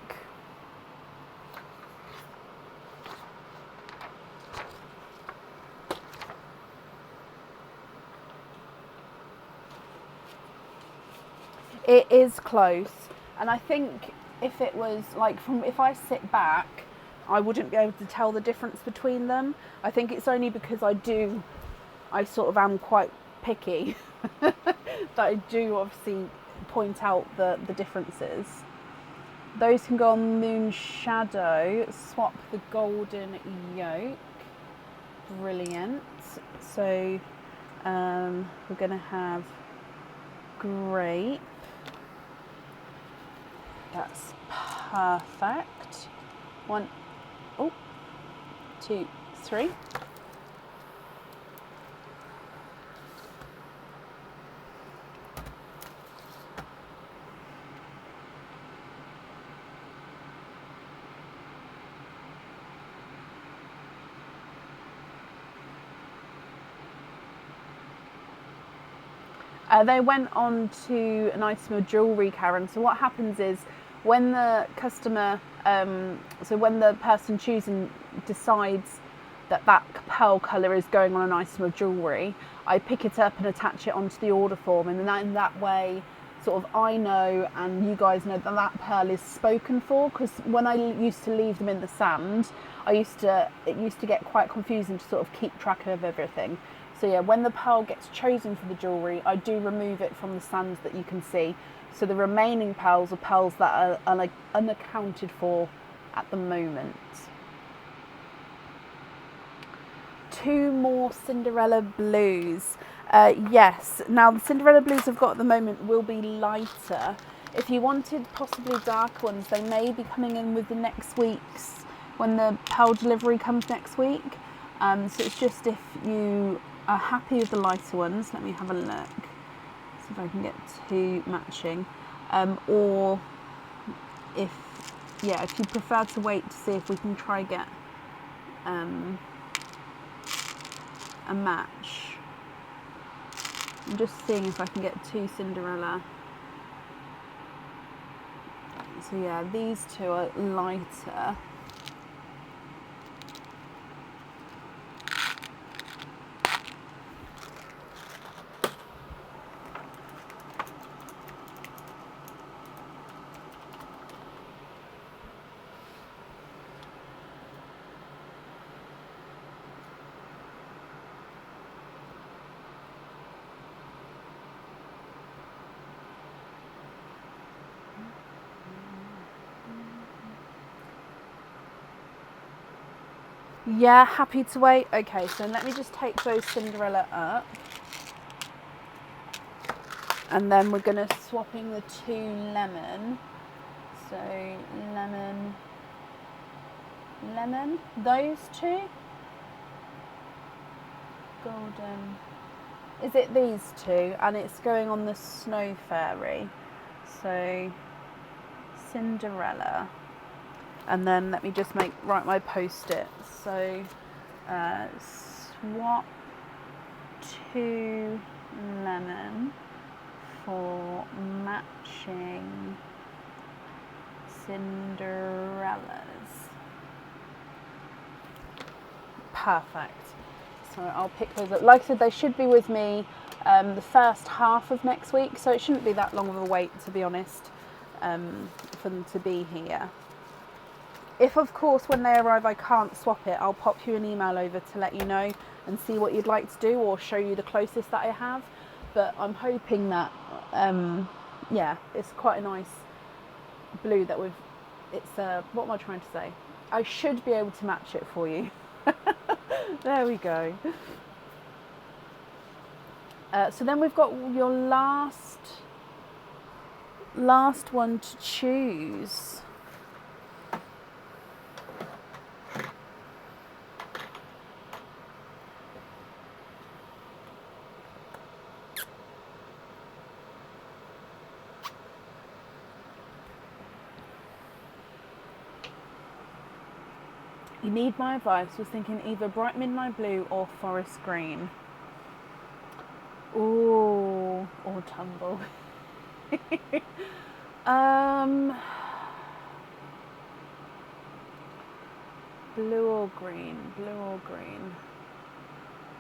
It is close, and I think if it was like if I sit back, I wouldn't be able to tell the difference between them. I think it's only because I sort of am quite picky that I do obviously point out the differences. Those can go on Moon Shadow. Swap the golden yolk. Brilliant. So we're going to have grape. That's perfect. 1, 2, 3. They went on to an item of jewellery, Karen. So what happens is when the customer, so when the person choosing decides that that pearl colour is going on an item of jewellery, I pick it up and attach it onto the order form, and then in that way, sort of I know and you guys know that that pearl is spoken for. Because when I used to leave them in the sand, it used to get quite confusing to sort of keep track of everything. So yeah, when the pearl gets chosen for the jewellery, I do remove it from the sands that you can see. So the remaining pearls are pearls that are unaccounted for at the moment. 2 more Cinderella blues. Yes, now the Cinderella blues I've got at the moment will be lighter. If you wanted possibly darker ones, they may be coming in with the next week's, when the pearl delivery comes next week. So it's just if you are happy with the lighter ones, let me have a look, see if I can get 2 matching, or if you prefer to wait to see if we can try get a match. I'm just seeing if I can get 2 Cinderella. So yeah, these 2 are lighter. Yeah, happy to wait. Okay, so let me just take those Cinderella up. And then we're going to swap in the 2 lemon. So lemon, those 2. Golden. Is it these 2? And it's going on the Snow Fairy. So Cinderella. And then let me just write my post-it. So swap 2 lemon for matching Cinderellas. Perfect. So I'll pick those up. Like I said, they should be with me the first half of next week, so it shouldn't be that long of a wait, to be honest, for them to be here. If, of course, when they arrive I can't swap it, I'll pop you an email over to let you know and see what you'd like to do, or show you the closest that I have. But I'm hoping that, yeah, it's quite a nice blue that what am I trying to say? I should be able to match it for you. There we go. So then we've got your last one to choose. You need my advice. Was thinking either bright midnight blue or forest green. Ooh, or tumble. Blue or green? Blue or green?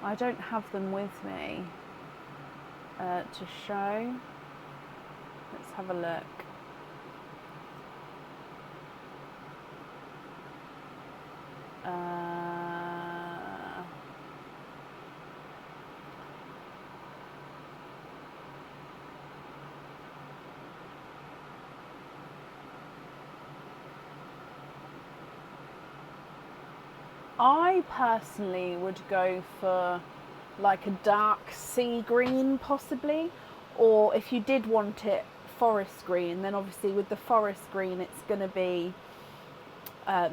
I don't have them with me to show. Let's have a look. I personally would go for like a dark sea green possibly, or if you did want it forest green, then obviously with the forest green it's going to be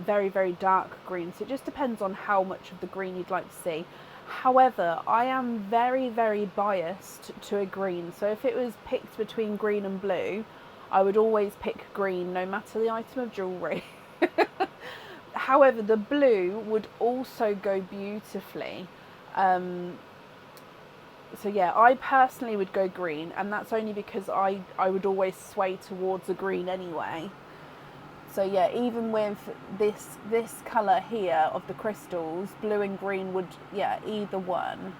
very, very dark green. So it just depends on how much of the green you'd like to see. However, I am very, very biased to a green. So if it was picked between green and blue, I would always pick green, no matter the item of jewellery. However, the blue would also go beautifully. So yeah, I personally would go green, and that's only because I would always sway towards a green anyway. So yeah, even with this colour here of the crystals, blue and green would, yeah, either one.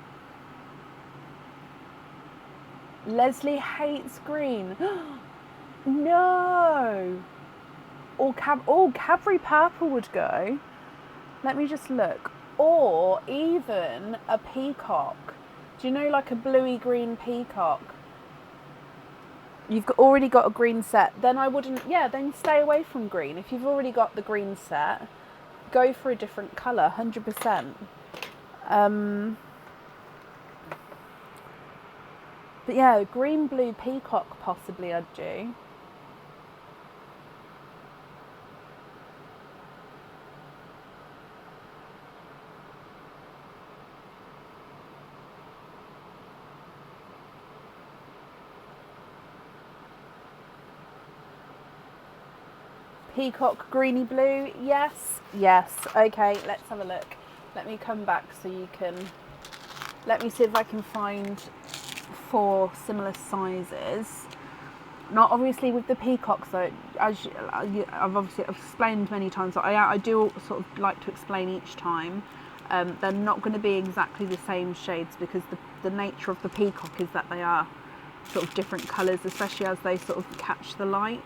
Leslie hates green. No! Or Cadbury purple would go. Let me just look. Or even a peacock. Do you know, like a bluey green peacock? You've already got a green set. Then I wouldn't, yeah, then stay away from green. If you've already got the green set, go for a different colour, 100%. But yeah, green, blue, peacock possibly I'd do. Peacock, greeny blue, yes, yes. Okay, let's have a look. Let me come back so you can, let me see if I can find 4 similar sizes. Not obviously with the peacocks though, as I've obviously explained many times, I do sort of like to explain each time. They're not going to be exactly the same shades because the nature of the peacock is that they are sort of different colours, especially as they sort of catch the light.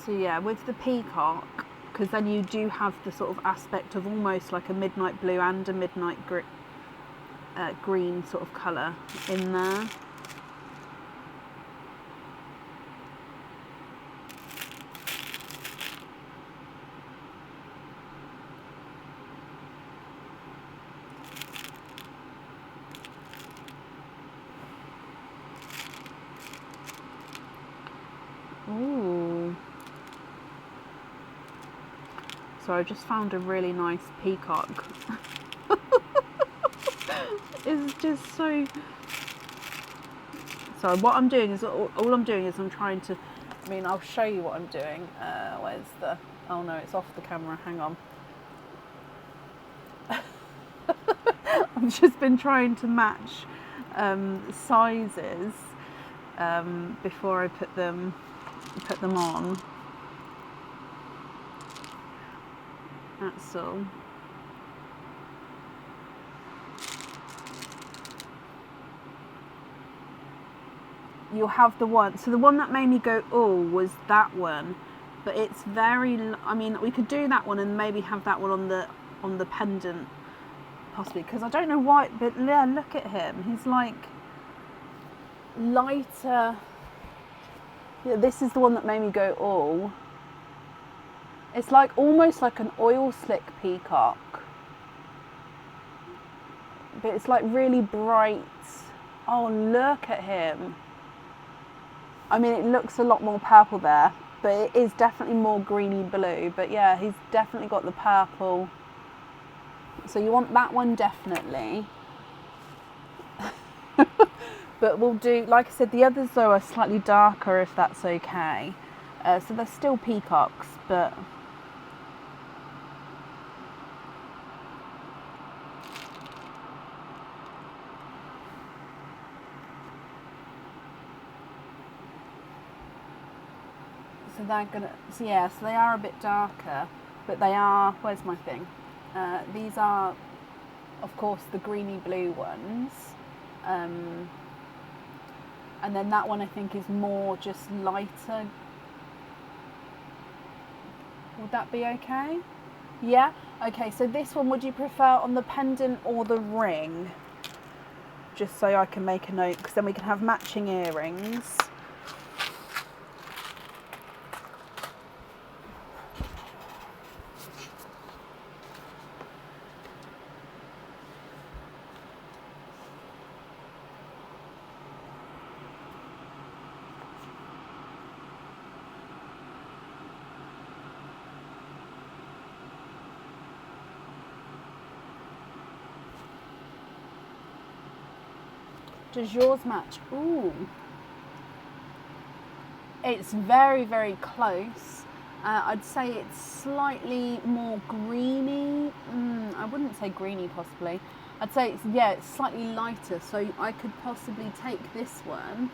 So yeah, with the peacock, because then you do have the sort of aspect of almost like a midnight blue and a midnight green sort of colour in there. Ooh. So I just found a really nice peacock. It's just so... So what I'm doing is, all I'm doing is I'm trying to... I mean, I'll show you what I'm doing. Where's the... Oh no, it's off the camera, hang on. I've just been trying to match sizes before I put them on. That's all. You'll have the one. So the one that made me go, oh, was that one. But it's very. I mean, we could do that one and maybe have that one on the pendant, possibly. Because I don't know why. But yeah, look at him. He's like lighter. Yeah, this is the one that made me go, oh. It's like almost like an oil slick peacock. But it's like really bright. Oh, look at him. I mean, it looks a lot more purple there, but it is definitely more greeny blue. But yeah, he's definitely got the purple. So you want that one definitely. But we'll do, like I said, the others though are slightly darker if that's okay. So they're still peacocks, but... So they're gonna, so yeah, so they are a bit darker, but they are, where's my thing? These are, of course, the greeny blue ones. And then that one I think is more just lighter. Would that be okay? Yeah? Okay, so this one, would you prefer on the pendant or the ring? Just so I can make a note, because then we can have matching earrings. Does yours match? Ooh. It's very, very close. I'd say it's slightly more greeny. I wouldn't say greeny possibly. I'd say it's slightly lighter. So I could possibly take this one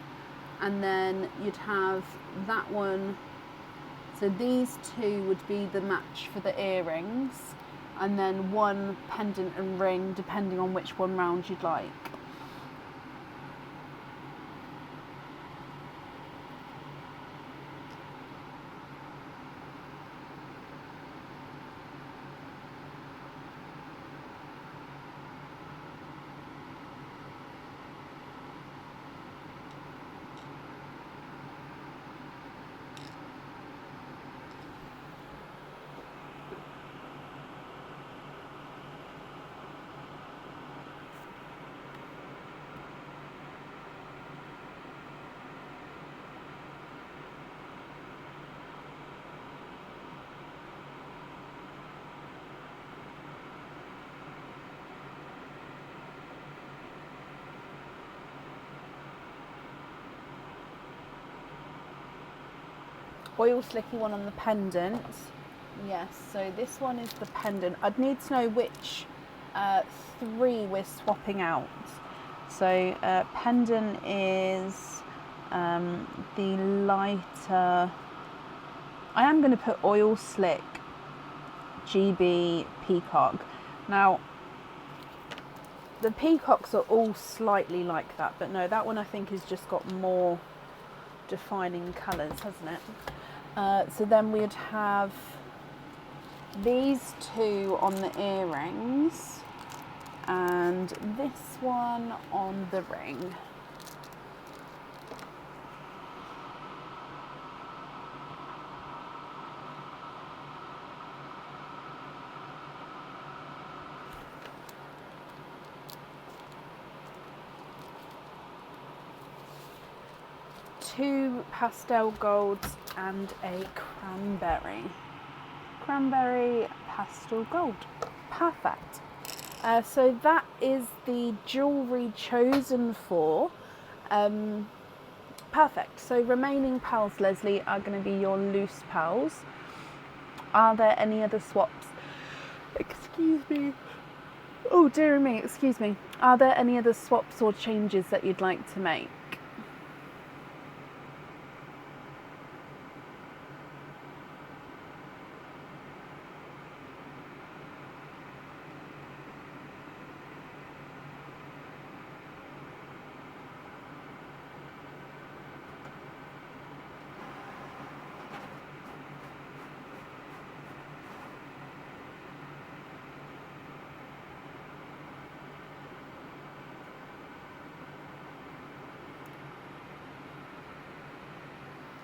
and then you'd have that one. So these two would be the match for the earrings, and then one pendant and ring depending on which one round you'd like. Oil slicky one on the pendant. Yes, so this one is the pendant. I'd need to know which three we're swapping out. So pendant is the lighter. I am going to put oil slick GB peacock. Now the peacocks are all slightly like that, but no, that one I think has just got more defining colours, hasn't it? So then we'd have these two on the earrings and this one on the ring. Two pastel golds and a cranberry. Cranberry pastel gold. Perfect. So that is the jewellery chosen for. Perfect. So remaining pearls, Leslie, are going to be your loose pearls. Are there any other swaps? Excuse me. Oh, dear me, excuse me. Are there any other swaps or changes that you'd like to make?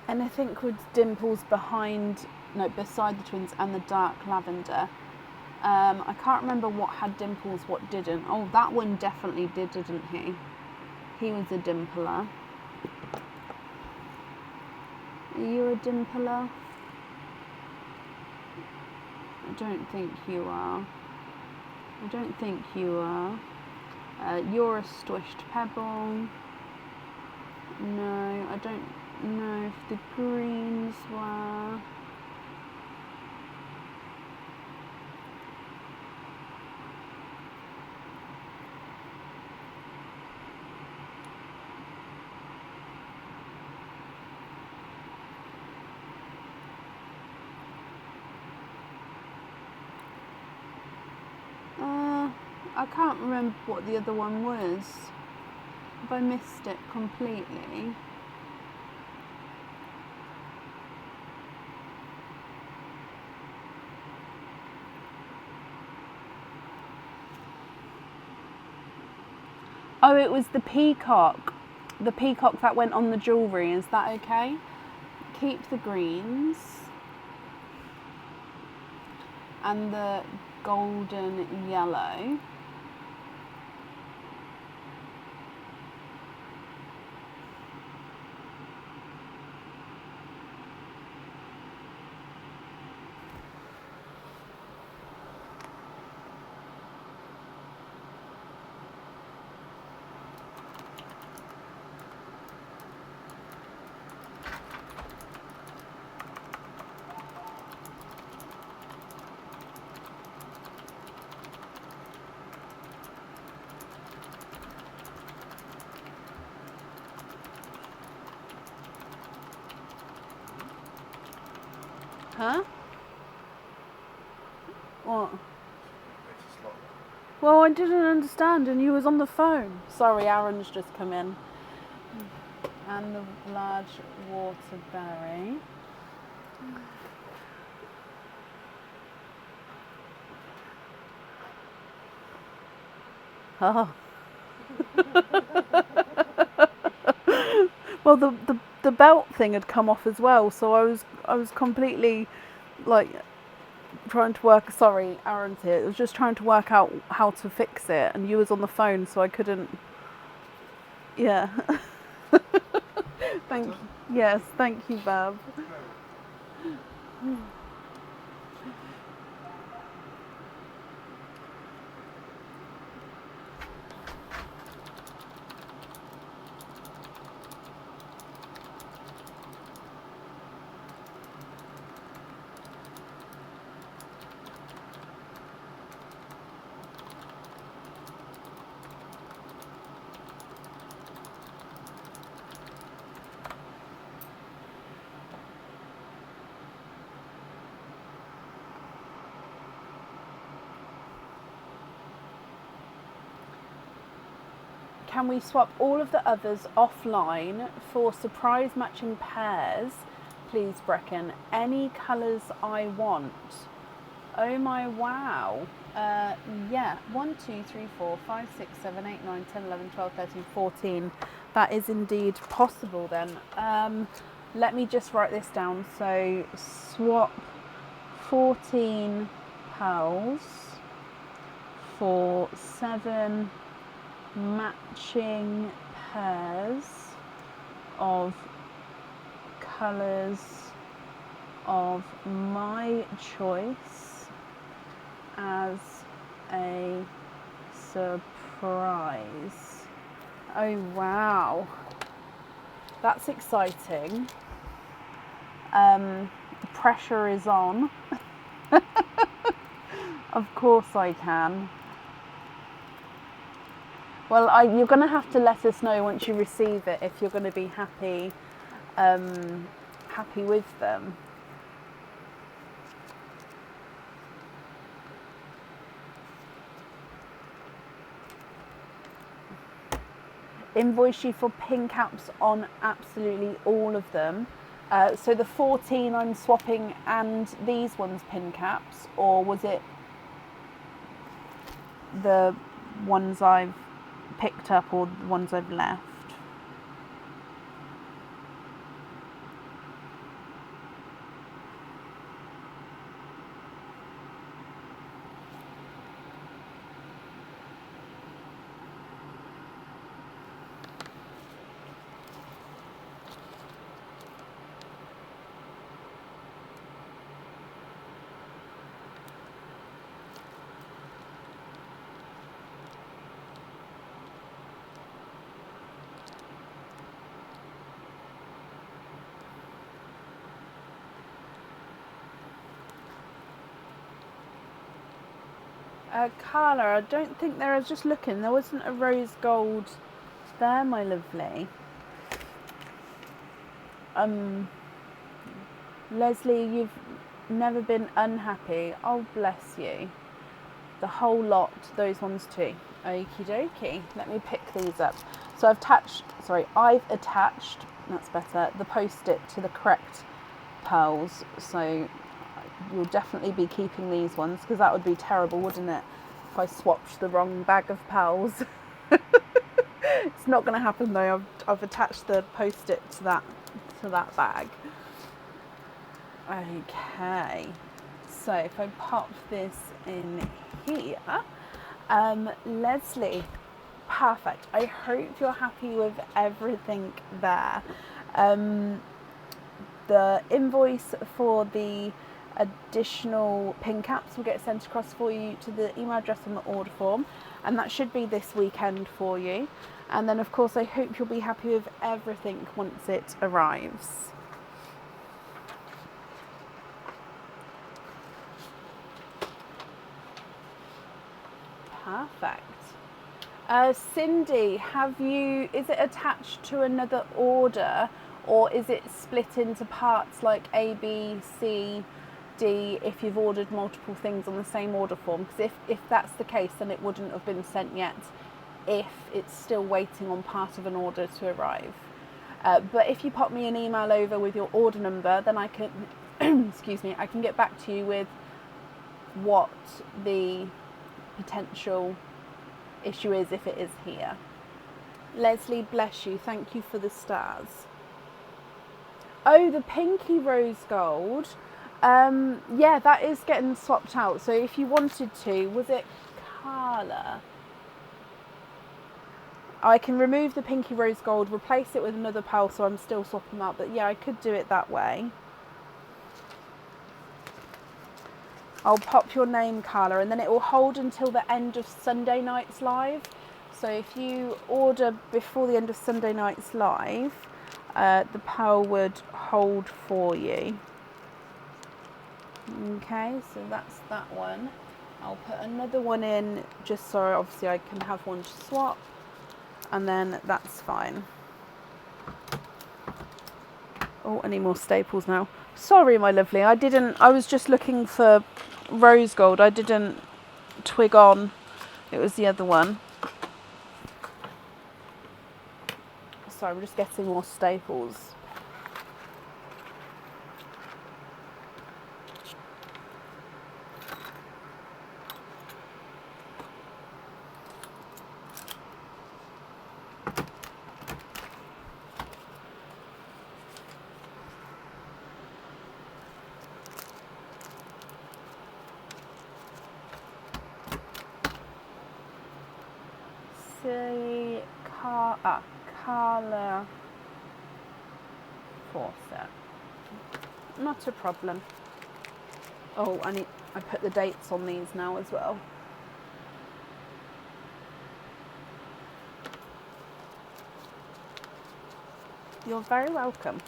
Anything with dimples beside the twins and the dark lavender. I can't remember what had dimples, what didn't. Oh, that one definitely did, didn't he? He was a dimpler. Are you a dimpler? I don't think you are. I don't think you are. You're a squished pebble. No, I don't know if the greens were. I can't remember what the other one was. Have I missed it completely? Oh, it was the peacock. The peacock that went on the jewellery. Is that okay? Keep the greens. And the golden yellow. Huh? What? Well, I didn't understand, and you was on the phone. Sorry, Aaron's just come in. And the large waterberry. Oh. Well, the belt thing had come off as well, so I was completely like trying to work. Sorry, Aaron's here. I was just trying to work out how to fix it, and you was on the phone, so I couldn't. Yeah. Thank you. Yes, thank you, Bab. Can we swap all of the others offline for surprise matching pairs? Please, Brecken. Any colours I want. Oh my wow. Yeah. 1, 2, 3, 4, 5, 6, 7, 8, 9, 10, 11, 12, 13, 14. That is indeed possible then. Let me just write this down. So swap 14 pearls for 7 matching pairs of colours of my choice as a surprise. Oh wow, that's exciting. The pressure is on. Of course I can. Well, you're going to have to let us know once you receive it if you're going to be happy with them. Invoice you for pin caps on absolutely all of them. So the 14 I'm swapping and these ones pin caps, or was it the ones I've picked up or the ones I've left? Carla, I don't think there is. Just looking, there wasn't a rose gold there, my lovely. Leslie, you've never been unhappy. Oh, bless you. The whole lot, those ones too. Okie dokie. Let me pick these up. So I've attached, that's better, the post-it to the correct pearls. So you'll definitely be keeping these ones, because that would be terrible, wouldn't it, if I swapped the wrong bag of pearls. It's not going to happen though. I've attached the post-it to that bag. Okay, so if I pop this in here, Leslie, perfect. I hope you're happy with everything there. The invoice for the additional pin caps will get sent across for you to the email address on the order form, and that should be this weekend for you. And then of course I hope you'll be happy with everything once it arrives. Perfect. Cindy, is it attached to another order, or is it split into parts like A, B, C, D, if you've ordered multiple things on the same order form, because if that's the case, then it wouldn't have been sent yet if it's still waiting on part of an order to arrive. But if you pop me an email over with your order number, then I can, excuse me, I can get back to you with what the potential issue is if it is here. Leslie, bless you. Thank you for the stars. Oh, the pinky rose gold. Yeah, that is getting swapped out. So if you wanted to, was it Carla? I can remove the pinky rose gold, replace it with another pearl, so I'm still swapping them out. But yeah, I could do it that way. I'll pop your name, Carla, and then it will hold until the end of Sunday night's live. So if you order before the end of Sunday night's live, the pearl would hold for you. Okay, so that's that one. I'll put another one in just so obviously I can have one to swap, and then that's fine. Oh, I need more staples now. Sorry, my lovely, I was just looking for rose gold. I didn't twig on. It was the other one. Sorry, I'm just getting more staples. Carla Fawcett. Not a problem. Oh, I put the dates on these now as well. You're very welcome.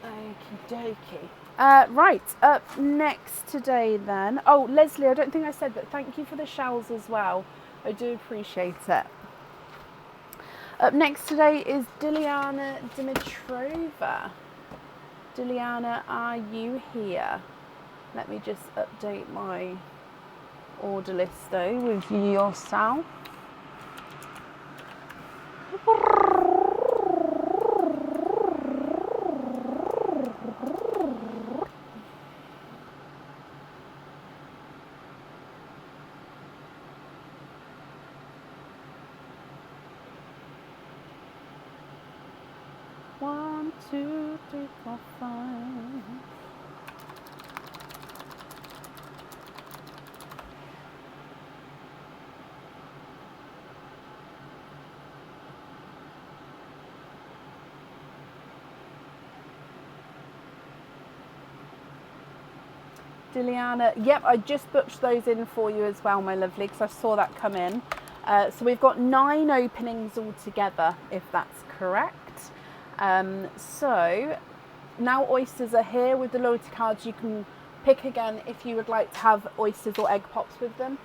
Okie dokie. Right, up next today then. Oh, Leslie, I don't think I said, but thank you for the shells as well. I do appreciate it. Up next today is Diliana Dimitrova. Diliana, are you here? Let me just update my order list though with yourself. One, two, three, four, five. Diliana, yep, I just booked those in for you as well, my lovely, because I saw that come in. So we've got 9 openings altogether, if that's correct. So now oysters are here with the loyalty cards. You can pick again if you would like to have oysters or egg pops with them.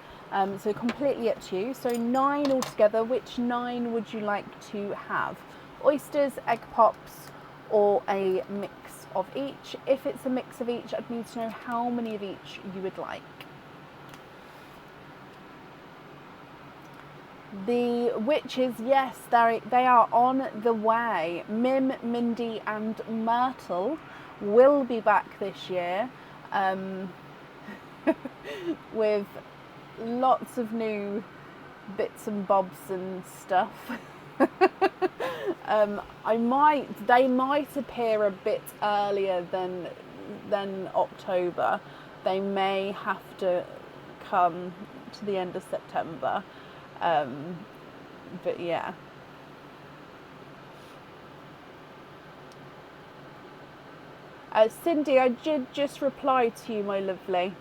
So completely up to you. So 9 altogether. Which 9 would you like to have? Oysters, egg pops, or a mix of each? If it's a mix of each, I'd need to know how many of each you would like. The witches, yes, they are on the way. Mim, Mindy and Myrtle will be back this year with lots of new bits and bobs and stuff. They might appear a bit earlier than October. They may have to come to the end of September. But yeah. Cindy, I did just reply to you, my lovely.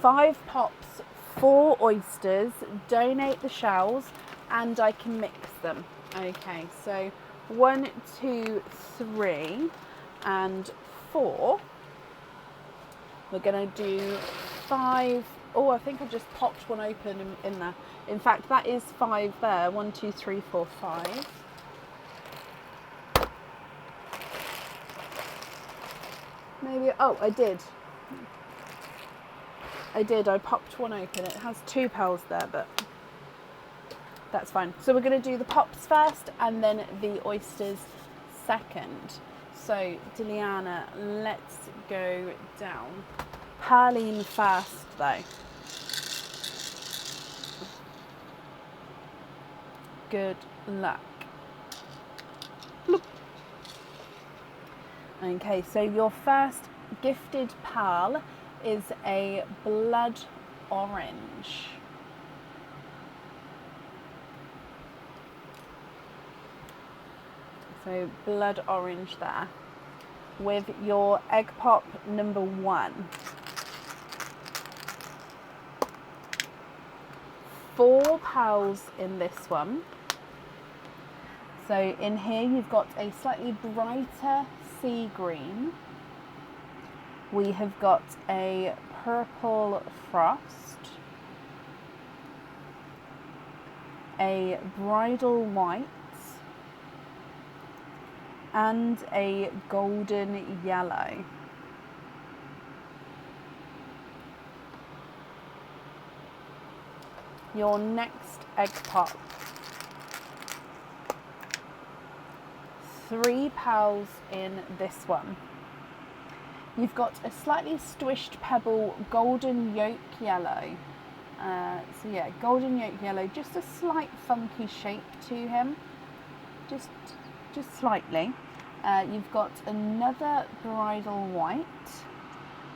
5 pops, 4 oysters, donate the shells, and I can mix them. Okay, so 1, 2, 3, and 4. We're going to do 5. Oh, I think I just popped one open in there. In fact, that is 5 there. 1, 2, 3, 4, 5. Maybe, oh, I did. I popped one open. It has 2 pearls there, but that's fine. So we're going to do the pops first and then the oysters second. So, Diliana, let's go down. Pearline first, though. Good luck. Bloop. Okay, so your first gifted pearl is a blood orange. So blood orange there. With your egg pop number 1. 4 pearls in this one. So in here you've got a slightly brighter sea green. We have got a purple frost, a bridal white, and a golden yellow. Your next egg pop. 3 pearls in this one. You've got a slightly squished pebble golden yolk yellow. So yeah, golden yolk yellow, just a slight funky shape to him. Just slightly. You've got another bridal white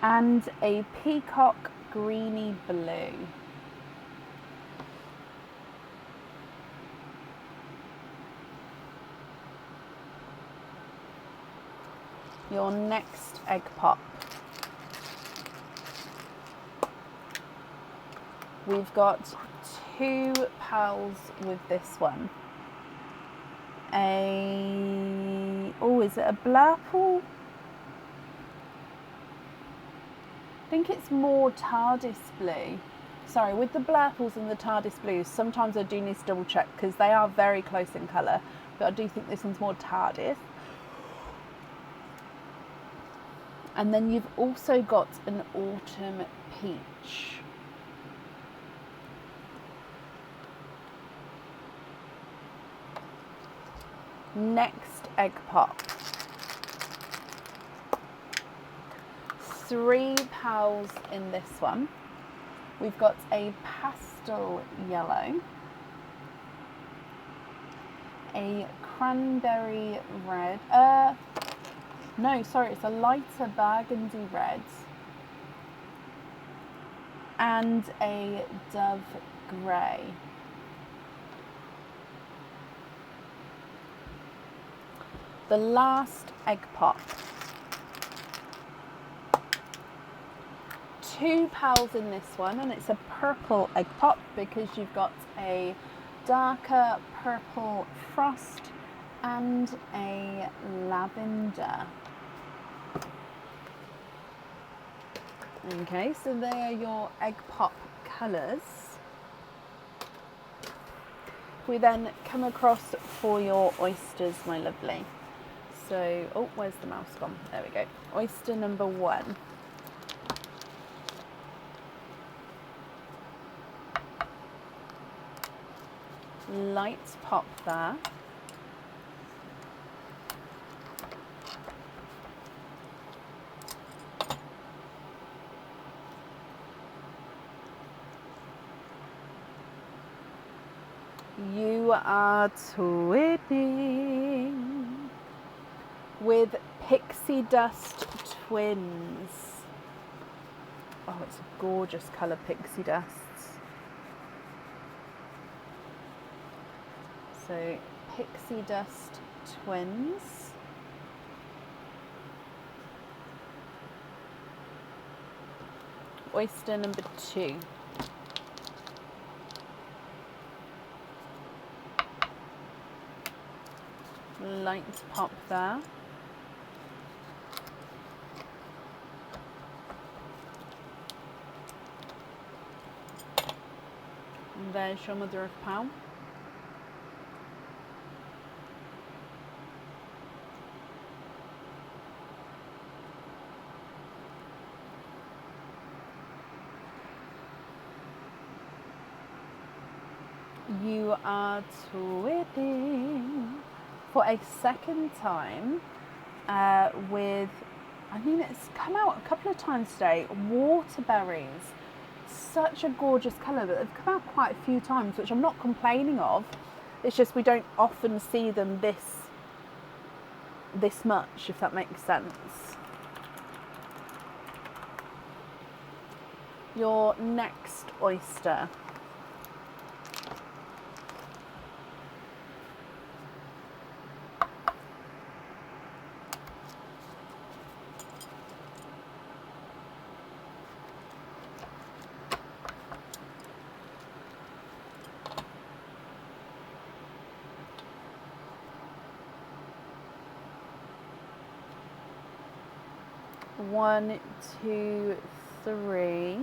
and a peacock greeny blue. Your next egg pop. We've got 2 pearls with this one. Is it a blurple? I think it's more TARDIS blue. Sorry, with the blurples and the TARDIS blues, sometimes I do need to double check because they are very close in colour, but I do think this one's more TARDIS. And then you've also got an autumn peach. Next egg pop. 3 pearls in this one. We've got a pastel yellow, a cranberry red, no, sorry, it's a lighter burgundy red, and a dove grey. The last egg pop. 2 pearls in this one, and it's a purple egg pop because you've got a darker purple frost and a lavender. Okay, so they are your egg pop colours. We then come across for your oysters, my lovely. So, oh, where's the mouse gone? There we go. Oyster number 1. Light pop there. You are twinning with Pixie Dust Twins. Oh, it's a gorgeous colour, Pixie Dust. So, Pixie Dust Twins. Oyster number 2. Light pop there. And there's your mother of pearl. you are twidding for a second time with, I mean, it's come out a couple of times today, waterberries. Such a gorgeous colour, but they've come out quite a few times, which I'm not complaining of. It's just we don't often see them this much, if that makes sense. Your next oyster. One, two, three.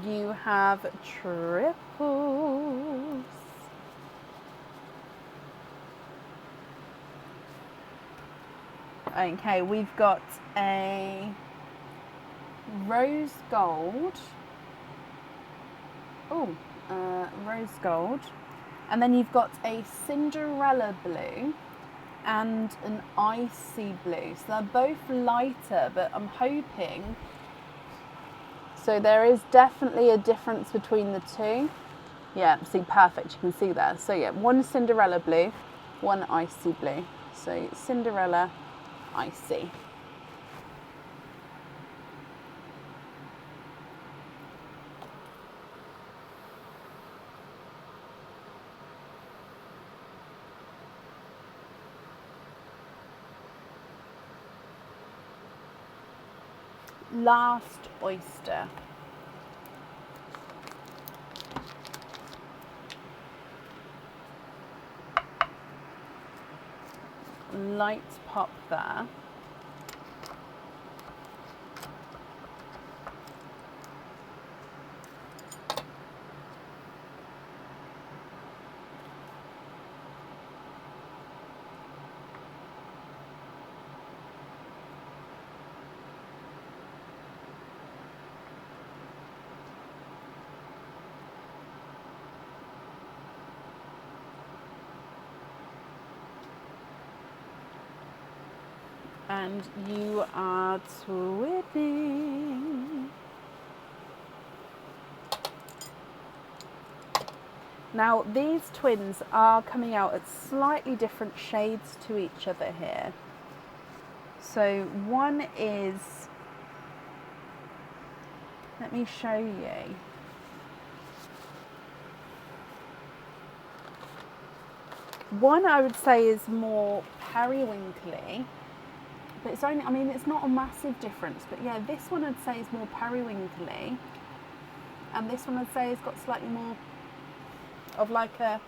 You have triples. Okay, we've got a rose gold. Rose gold. And then you've got a Cinderella blue and an icy blue. So they're both lighter, but I'm hoping... So there is definitely a difference between the two. Yeah, see, perfect, you can see there. So yeah, one Cinderella blue, one icy blue. So Cinderella, icy. Last oyster. Light pop there. And you are twidding. Now these twins are coming out at slightly different shades to each other here. So one is, let me show you. One I would say is more periwinkly. But it's only, I mean, it's not a massive difference, but yeah, this one I'd say is more periwinkly, and this one I'd say has got slightly more of like a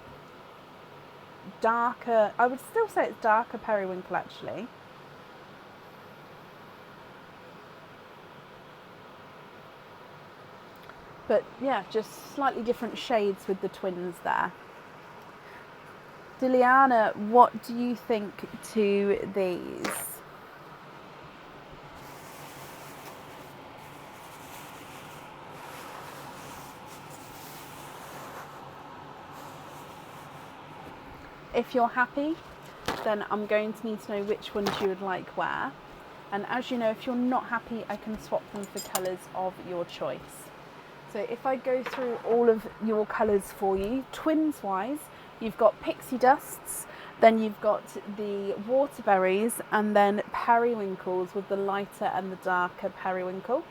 darker, I would still say it's darker periwinkle actually. But yeah, just slightly different shades with the twins there. Diliana, what do you think to these? If you're happy, then I'm going to need to know which ones you would like where. And as you know, if you're not happy, I can swap them for colours of your choice. So if I go through all of your colours for you, twins wise, you've got pixie dusts, then you've got the waterberries, and then periwinkles with the lighter and the darker periwinkle.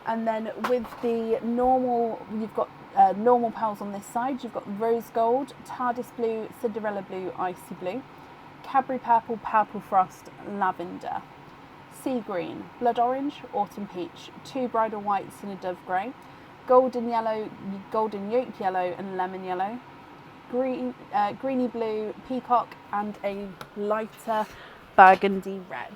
And then with the normal, you've got normal pearls on this side. You've got rose gold, TARDIS blue, Cinderella blue, icy blue, Cadbury purple, purple frost, lavender, sea green, blood orange, autumn peach, two bridal whites and a dove grey, golden yellow, golden yolk yellow and lemon yellow, green, greeny blue, peacock, and a lighter burgundy red.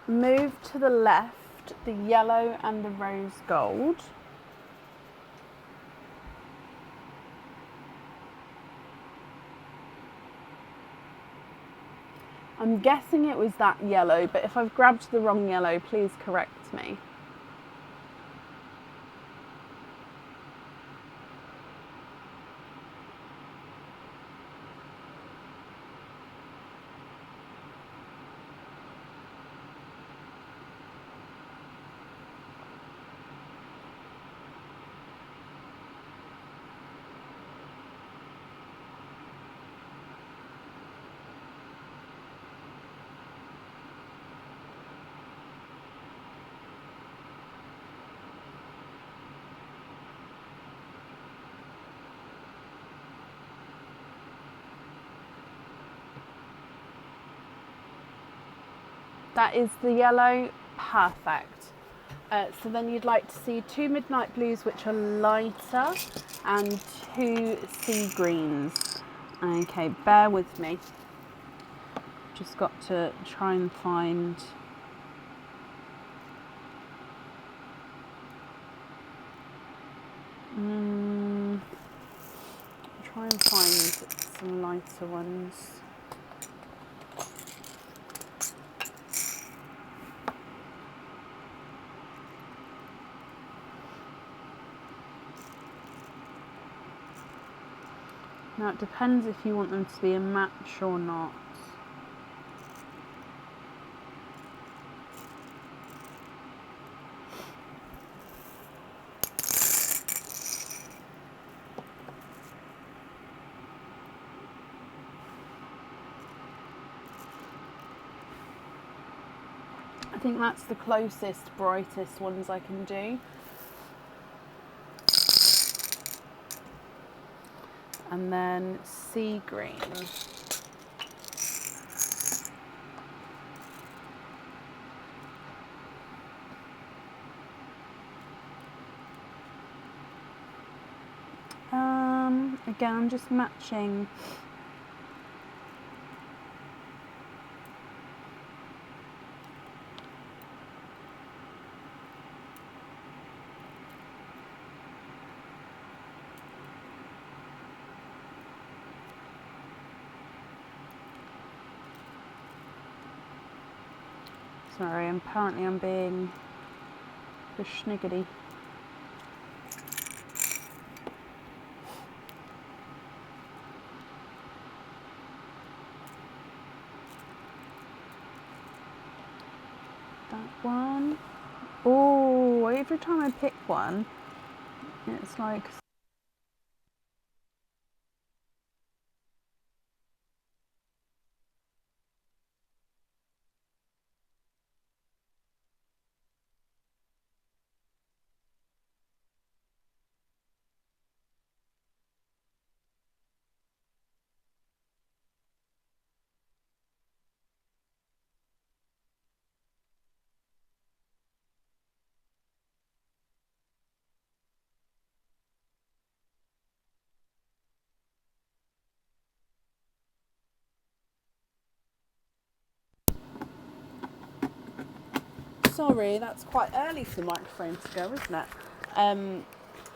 move to the left, the yellow and the rose gold. I'm guessing it was that yellow, but if I've grabbed the wrong yellow, please correct me. That is the yellow. Perfect. So then you'd like to see 2 midnight blues, which are lighter, and 2 sea greens. Okay, bear with me. Just got to try and find... try and find some lighter ones. Now it depends if you want them to be a match or not. I think that's the closest, brightest ones I can do. And then sea green. Again, I'm just matching. Sorry, apparently I'm being the schniggity. That one. Oh, every time I pick one, it's like... Sorry, that's quite early for the microphone to go, isn't it?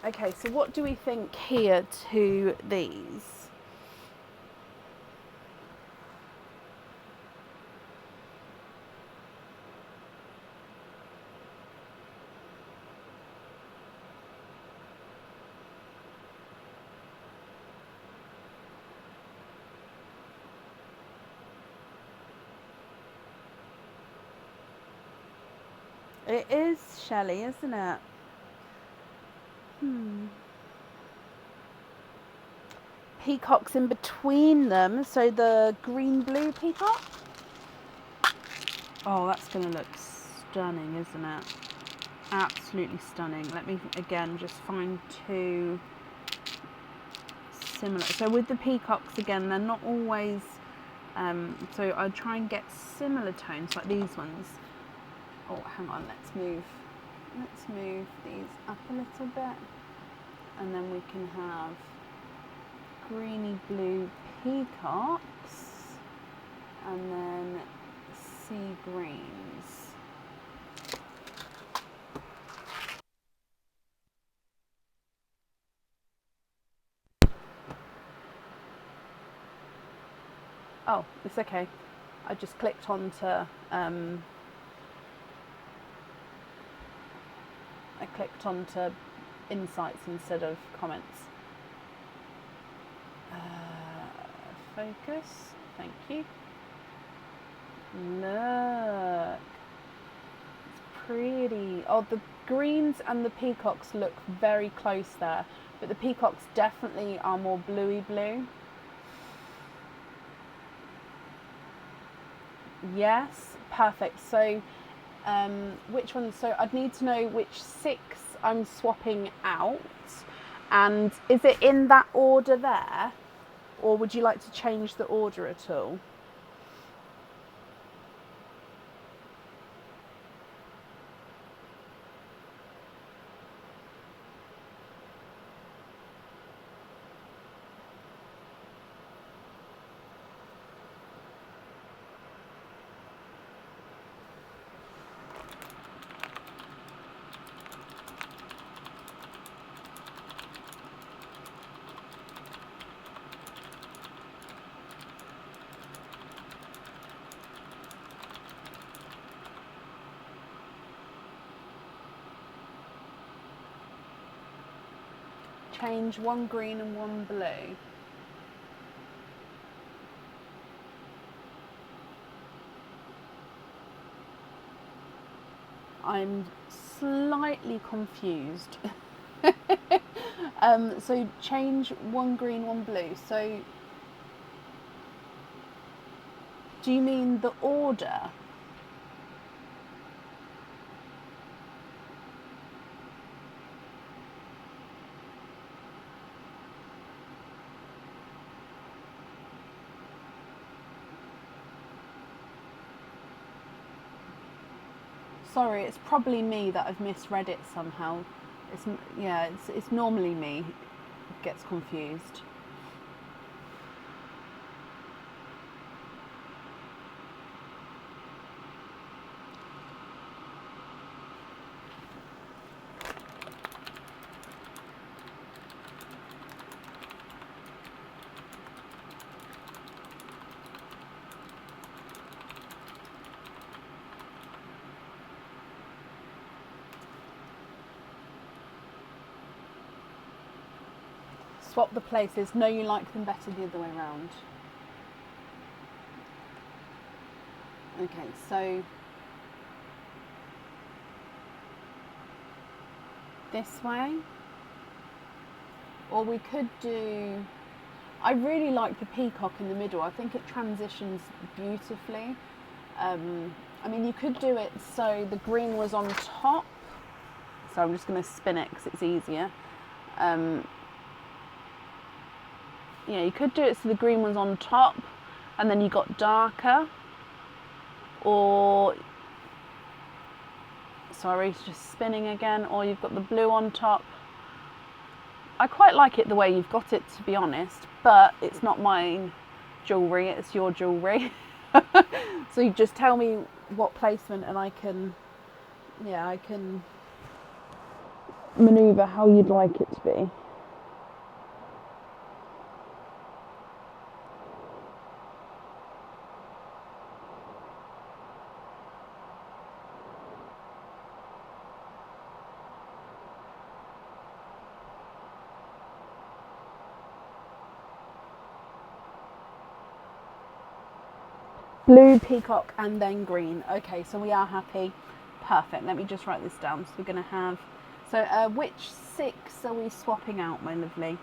Okay, so what do we think here to these? It is Shelley, isn't it? Peacocks in between them, so the green-blue peacock. Oh, that's going to look stunning, isn't it? Absolutely stunning. Let me, again, just find 2 similar. So with the peacocks, again, they're not always... so I try and get similar tones, like these ones. Oh, hang on, let's move these up a little bit, and then we can have greeny blue peacocks and then sea greens. Oh, it's okay. I just clicked onto insights instead of comments. Focus. Thank you. Look. It's pretty. Oh, the greens and the peacocks look very close there, but the peacocks definitely are more bluey blue. Yes, perfect. So which one? So I'd need to know which 6 I'm swapping out, and is it in that order there, or would you like to change the order at all? Change 1 green and 1 blue. I'm slightly confused. So change 1 green, 1 blue. So do you mean the order? Sorry, it's probably me that I've misread it somehow. It's normally me who gets confused. Swap the places. No, you like them better the other way around. Okay, so this way, or we could do, I really like the peacock in the middle. I think it transitions beautifully. I mean, you could do it so the green was on top. So I'm just going to spin it because it's easier. Yeah, you could do it so the green one's on top and then you got darker, or sorry, it's just spinning again, or you've got the blue on top. I quite like it the way you've got it, to be honest, but it's not my jewellery, it's your jewellery. So you just tell me what placement and I can manoeuvre how you'd like it to be. Blue, peacock, and then green. Okay, so we are happy. Perfect. Let me just write this down. So we're going to have, so which 6 are we swapping out, my lovely?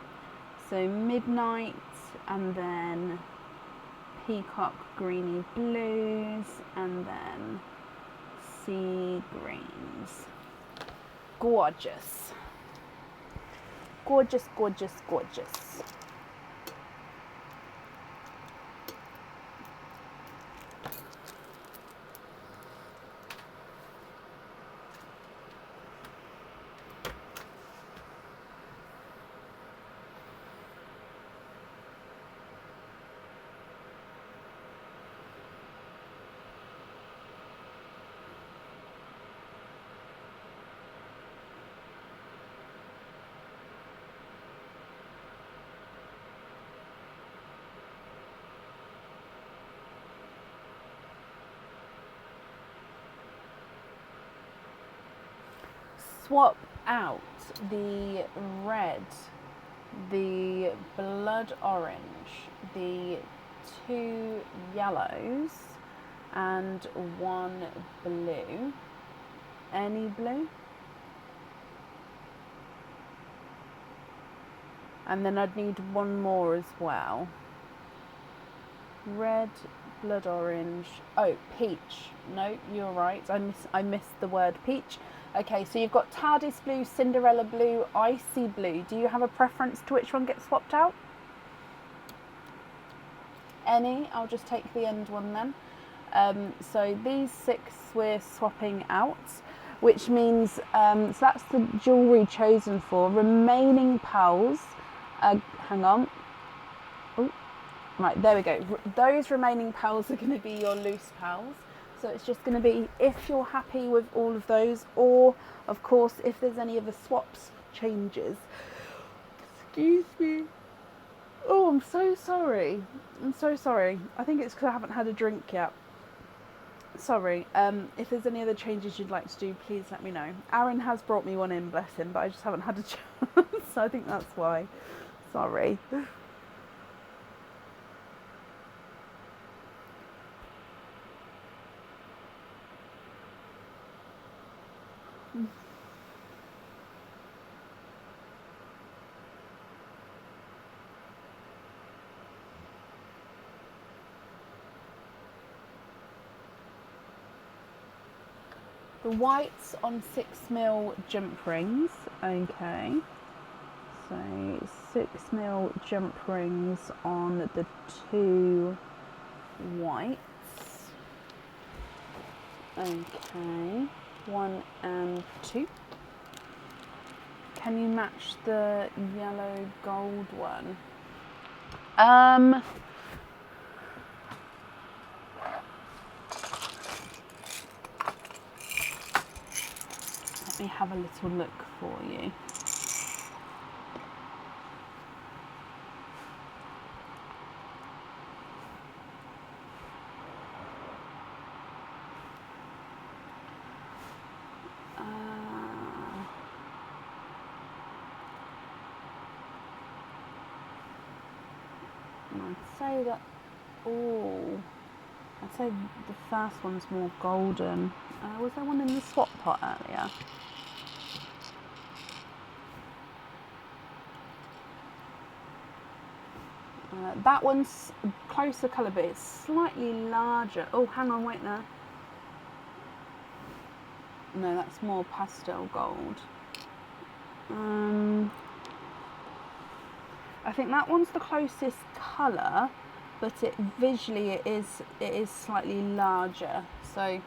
So midnight, and then peacock, greeny blues, and then sea greens. Gorgeous. Gorgeous, gorgeous, gorgeous. swap out the red, the blood orange, the 2 yellows and 1 blue. Any blue? And then I'd need 1 more as well. Red, blood orange. Oh, peach. No, you're right. I missed the word peach. Okay, so you've got TARDIS blue, Cinderella blue, icy blue. Do you have a preference to which one gets swapped out? Any? I'll just take the end one then. So these 6 we're swapping out, which means so that's the jewellery chosen for. Remaining pearls. Hang on. Oh, right, there we go. Those remaining pearls are going to be your loose pearls. So it's just going to be if you're happy with all of those, or of course if there's any other swaps, changes. Excuse me. Oh, I'm so sorry. I'm so sorry. I think it's because I haven't had a drink yet. Sorry. If there's any other changes you'd like to do, please let me know. Aaron has brought me one in, bless him, but I just haven't had a chance. So I think that's why. Sorry. The whites on 6mm jump rings. Okay. So 6mm jump rings on the 2 whites. Okay. 1 and 2. Can you match the yellow gold one? Let me have a little look for you. I'd say that, I'd say the first one's more golden. Was there one in the swap pot earlier? That one's closer colour, but it's slightly larger. Oh, hang on, wait there. No, that's more pastel gold. I think that one's the closest colour, but visually it is slightly larger. So,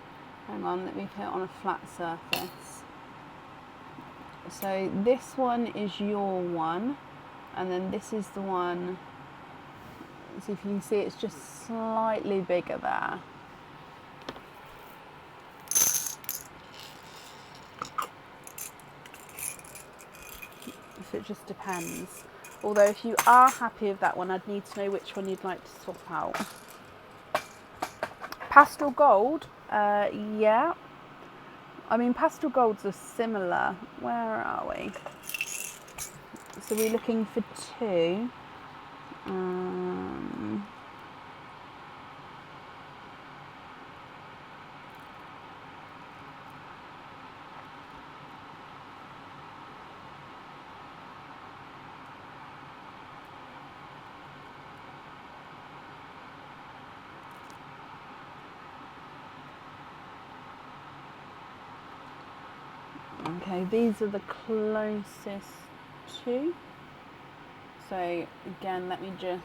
hang on, let me put it on a flat surface. So this one is your one, and then this is the one. So if you can see, it's just slightly bigger there. So it just depends. Although if you are happy with that one, I'd need to know which one you'd like to swap out. Pastel gold, yeah. I mean, pastel golds are similar. Where are we? So we're looking for 2. Okay, these are the closest 2. So again, let me just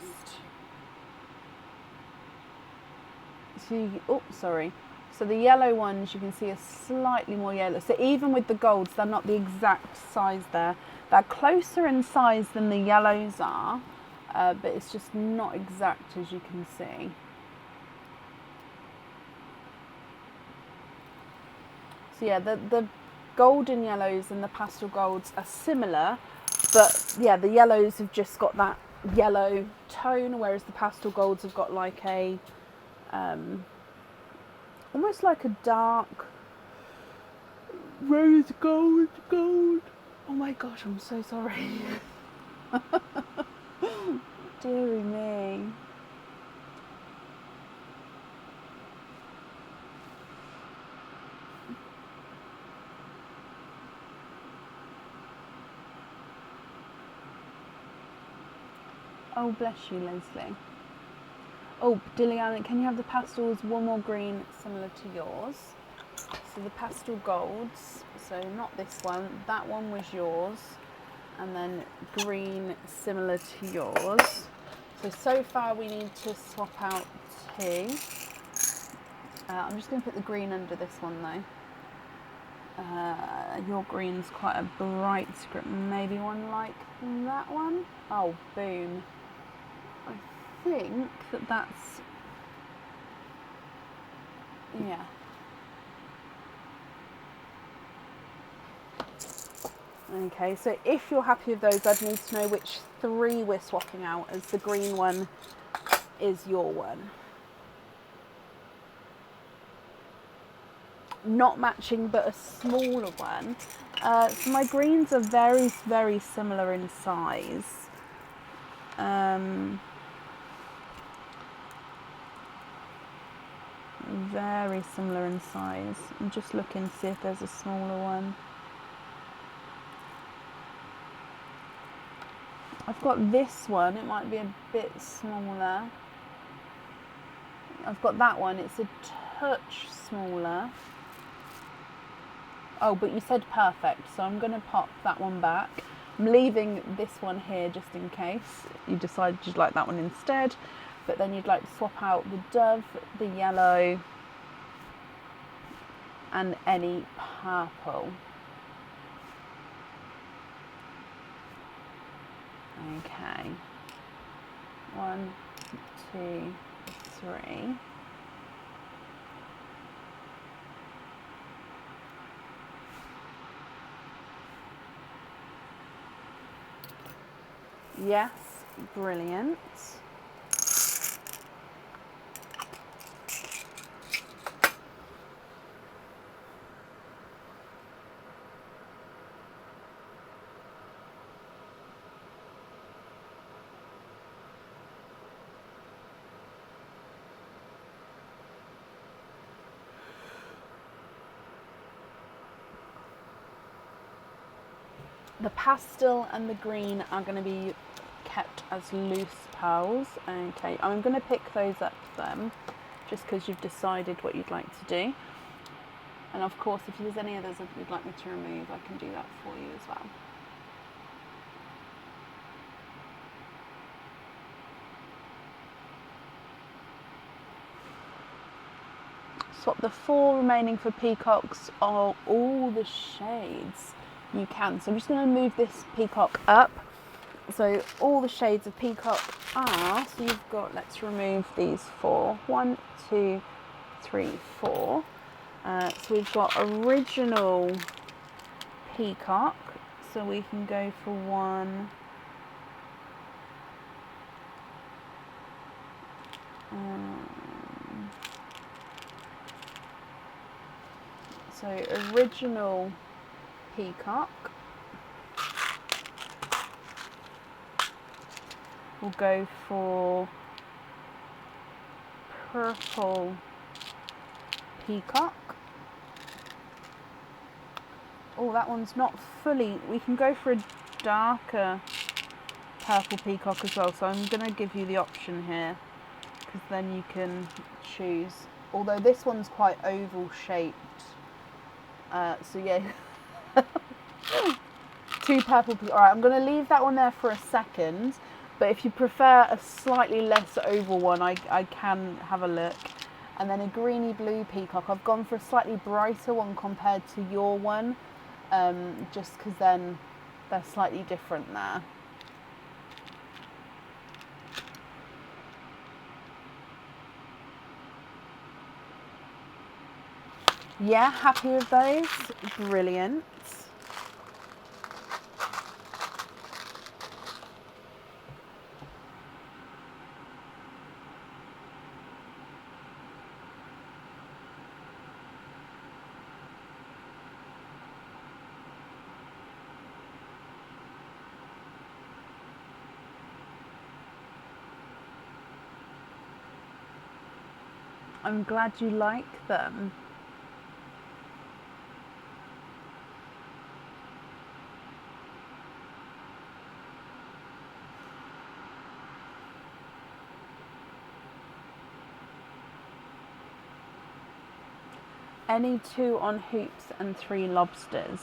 see. Oh, sorry. So the yellow ones you can see are slightly more yellow. So even with the golds, they're not the exact size there. They're closer in size than the yellows are, but it's just not exact, as you can see. So yeah, the golden yellows and the pastel golds are similar, but yeah, the yellows have just got that yellow tone, whereas the pastel golds have got like a almost like a dark Rose gold, gold. Oh my gosh, I'm so sorry. Deary me. Oh, bless you, Leslie. Oh, Dillian, can you have the pastels, one more green similar to yours? So the pastel golds, so not this one, that one was yours, and then green similar to yours. So far we need to swap out two. I'm just going to put the green under this one though. Your green's quite a bright script, maybe one like that one. Oh, boom. I think that's, yeah. Okay, so if you're happy with those, I'd need to know which three we're swapping out, as the green one is your one. Not matching, but a smaller one. So my greens are very, very similar in size. Very similar in size. I'm just looking to see if there's a smaller one. I've got this one, it might be a bit smaller. I've got that one, it's a touch smaller. Oh, but you said perfect, so I'm going to pop that one back. I'm leaving this one here just in case you decided you'd like that one instead, but then you'd like to swap out the dove, the yellow, and any purple. Okay. 1, 2, 3. Yes, brilliant. The pastel and the green are going to be kept as loose pearls. Okay, I'm going to pick those up then, just because you've decided what you'd like to do. And of course, if there's any others that you'd like me to remove, I can do that for you as well. Swap the 4 remaining for peacocks are all the shades you can. So I'm just going to move this peacock up. So all the shades of peacock are, so you've got, let's remove these 4. 1, 2, 3, 4. So we've got original peacock, so we can go for 1. So original peacock. We'll go for purple peacock. Oh, that one's not fully. We can go for a darker purple peacock as well. So I'm going to give you the option here, because then you can choose. Although this one's quite oval shaped. So yeah. 2 purple peacock. Alright, I'm going to leave that one there for a second. But if you prefer a slightly less oval one, I can have a look. And then a greeny blue peacock. I've gone for a slightly brighter one compared to your one, just because then they're slightly different there. Yeah, happy with those? Brilliant. I'm glad you like them. Any 2 on hoops and 3 lobsters.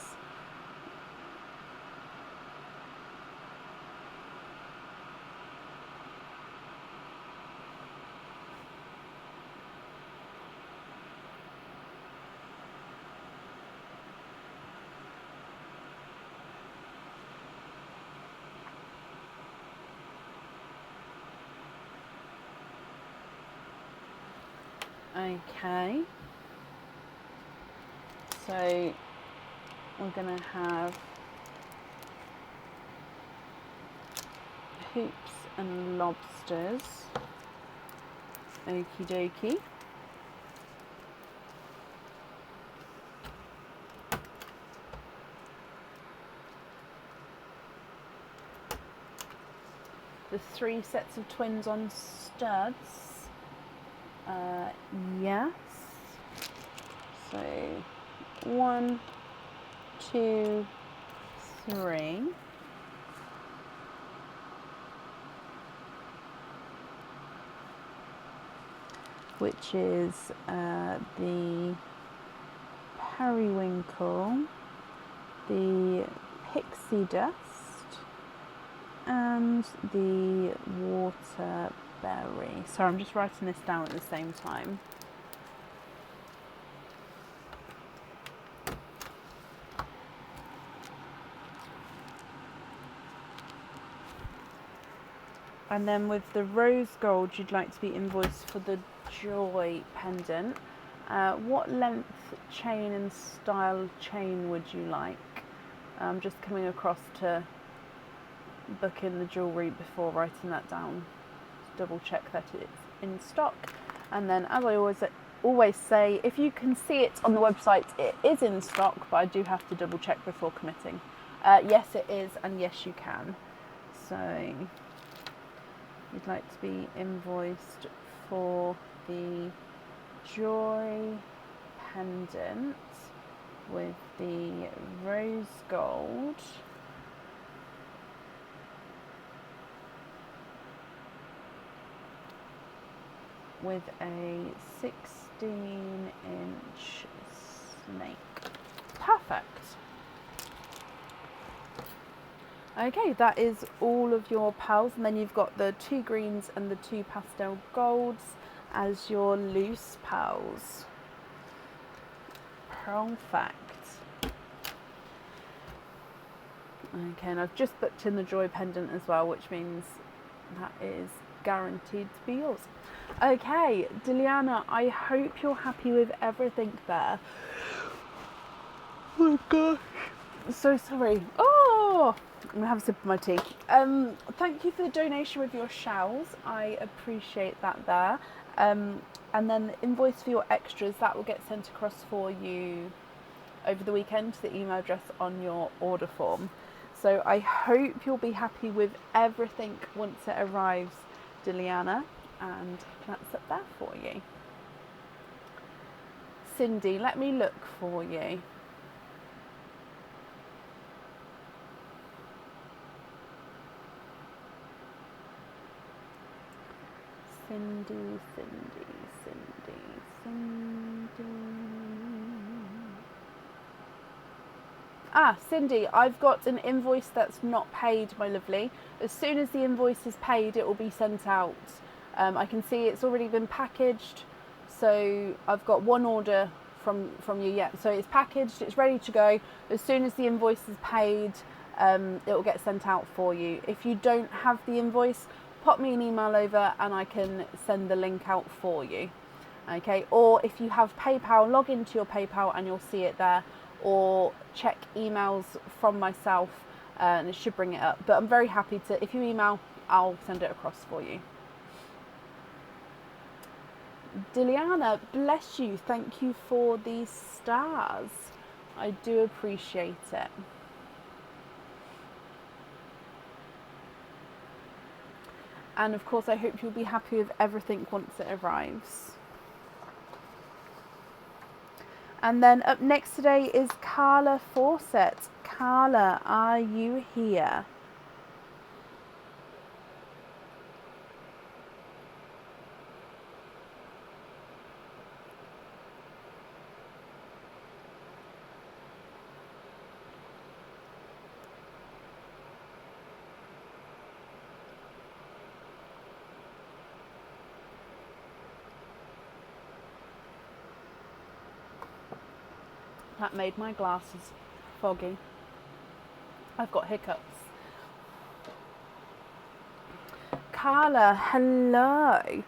Okay. So we're going to have hoops and lobsters. Okie dokie. The 3 sets of twins on studs. Yes. So 1, 2, 3. Which is the periwinkle, the pixie dust, and the waterberry. Sorry, I'm just writing this down at the same time. And then with the rose gold, you'd like to be invoiced for the joy pendant. What length chain and style chain would you like? I'm just coming across to book in the jewellery before writing that down to double check that it's in stock. And then, as I always say, if you can see it on the website, it is in stock, but I do have to double check before committing. Yes, it is, and yes, you can. So you'd like to be invoiced for the joy pendant with the rose gold with a 16-inch snake. Perfect. Okay, that is all of your pals, and then you've got the 2 greens and the 2 pastel golds as your loose pals. Perfect. Okay, and I've just booked in the joy pendant as well, which means that is guaranteed to be yours. Okay, Diliana, I hope you're happy with everything there. Oh my gosh, so sorry. Oh, I'm gonna have a sip of my tea. Thank you for the donation with your shells. I appreciate that there. And then the invoice for your extras, that will get sent across for you over the weekend to the email address on your order form. So I hope you'll be happy with everything once it arrives, Diliana, and that's up there for you. Cindy, let me look for you. Cindy. Ah, Cindy, I've got an invoice that's not paid, my lovely. As soon as the invoice is paid, it will be sent out. I can see it's already been packaged, so I've got one order from you yet. So it's packaged, it's ready to go. As soon as the invoice is paid, it will get sent out for you. If you don't have the invoice, pop me an email over and I can send the link out for you. Okay, or if you have PayPal, log into your PayPal and you'll see it there, or check emails from myself and it should bring it up. But I'm very happy to, if you email, I'll send it across for you. Diliana, bless you, thank you for these stars. I do appreciate it. And of course, I hope you'll be happy with everything once it arrives. And then up next today is Carla Fawcett. Carla, are you here? That made my glasses foggy. I've got hiccups. Carla, hello.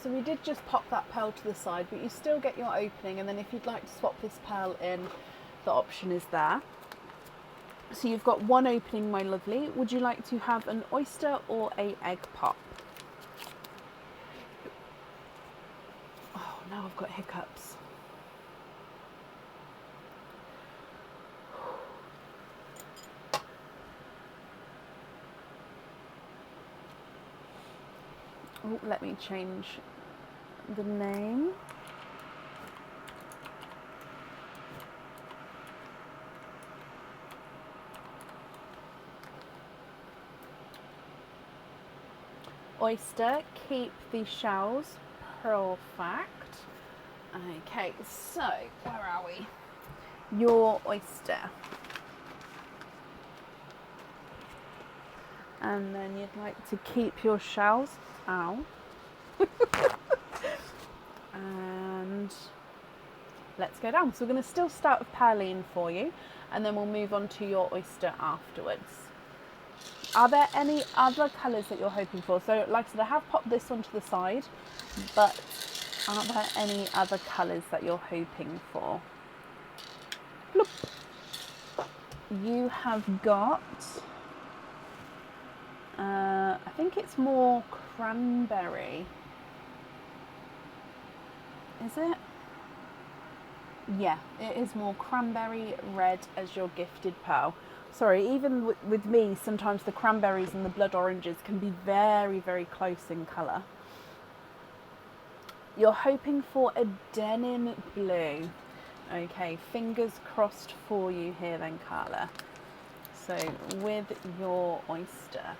So we did just pop that pearl to the side, but you still get your opening, and then if you'd like to swap this pearl in, the option is there. So you've got one opening, my lovely. Would you like to have an oyster or a egg pop? Oh, now I've got hiccups. Oh, let me change the name. Oyster, keep the shells perfect. Okay, so where are we? Your oyster. And then you'd like to keep your shells out. And let's go down. So we're going to still start with perline for you, and then we'll move on to your oyster afterwards. Are there any other colours that you're hoping for? So like I said, I have popped this one to the side, but are there any other colours that you're hoping for? Look. You have got, I think it's more cranberry. Is it? Yeah, it is more cranberry red as your gifted pearl. Sorry, even with me, sometimes the cranberries and the blood oranges can be very, very close in colour. You're hoping for a denim blue. Okay, fingers crossed for you here then, Carla. So with your oyster.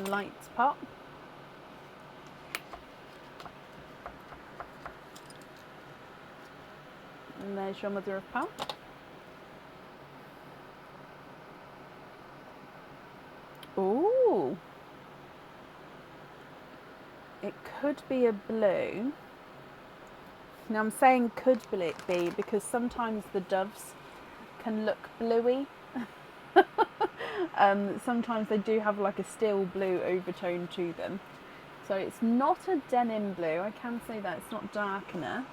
Lights pop. And there's your mother of pearl. Ooh. It could be a blue. Now I'm saying could be because sometimes the doves can look bluey. Sometimes they do have like a steel blue overtone to them. So it's not a denim blue, I can say that, it's not dark enough.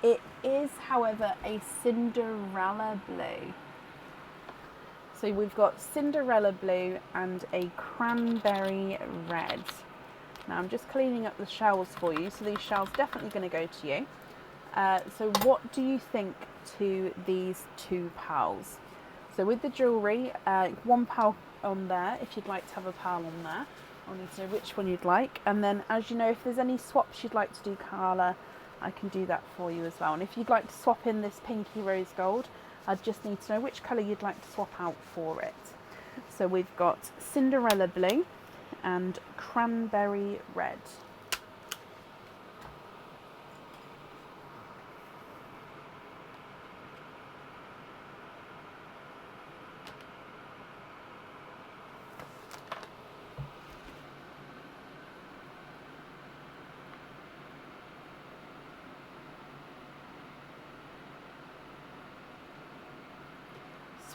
It is, however, a Cinderella blue. So we've got Cinderella blue and a cranberry red. Now I'm just cleaning up the shells for you, so these shells definitely going to go to you. So what do you think to these two pearls? So with the jewellery, one pearl on there, if you'd like to have a pearl on there. I'll need to know which one you'd like. And then, as you know, if there's any swaps you'd like to do, Carla, I can do that for you as well. And if you'd like to swap in this pinky rose gold, I just need to know which colour you'd like to swap out for it. So we've got Cinderella blue and cranberry red.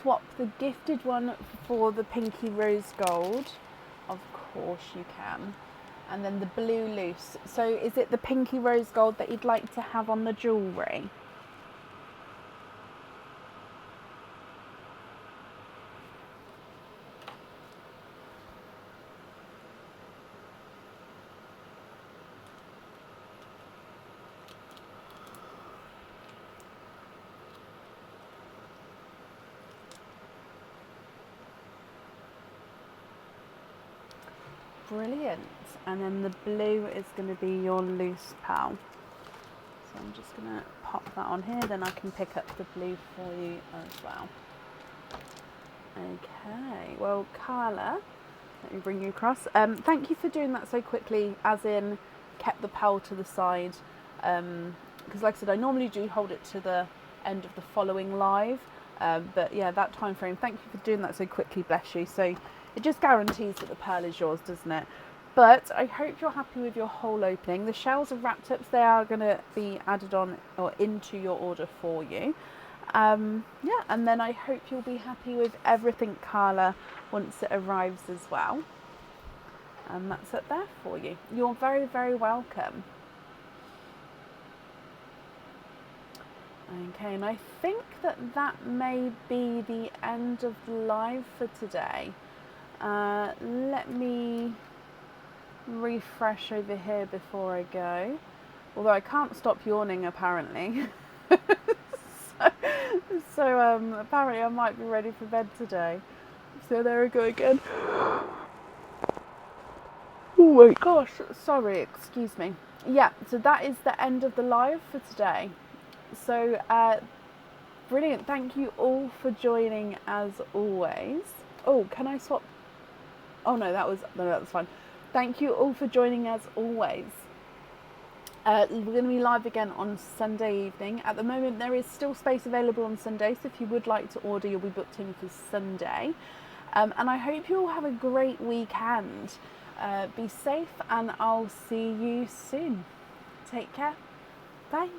Swap the gifted one for the pinky rose gold. Of course you can. And then the blue loose. So is it the pinky rose gold that you'd like to have on the jewellery? Brilliant. And then the blue is going to be your loose pal. So I'm just going to pop that on here, then I can pick up the blue for you as well. Okay, well Carla, let me bring you across. Thank you for doing that so quickly, as in kept the pal to the side. Because like I said, I normally do hold it to the end of the following live. But yeah, that time frame, thank you for doing that so quickly, bless you. So it just guarantees that the pearl is yours, doesn't it? But I hope you're happy with your whole opening. The shells are wrapped up, so they are going to be added on or into your order for you. Yeah, and then I hope you'll be happy with everything, Carla, once it arrives as well. And that's it there for you. You're very, very welcome. Okay, and I think that may be the end of the live for today. Let me refresh over here before I go. Although I can't stop yawning apparently. so apparently I might be ready for bed today. So there we go again. Oh my gosh, sorry, excuse me. Yeah, so that is the end of the live for today. So brilliant, thank you all for joining as always. Oh, can I swap? Oh no, that was fine. Thank you all for joining as always. We're going to be live again on Sunday evening. At the moment there is still space available on Sunday, so if you would like to order, you'll be booked in for Sunday. And I hope you all have a great weekend. Be safe and I'll see you soon. Take care. Bye.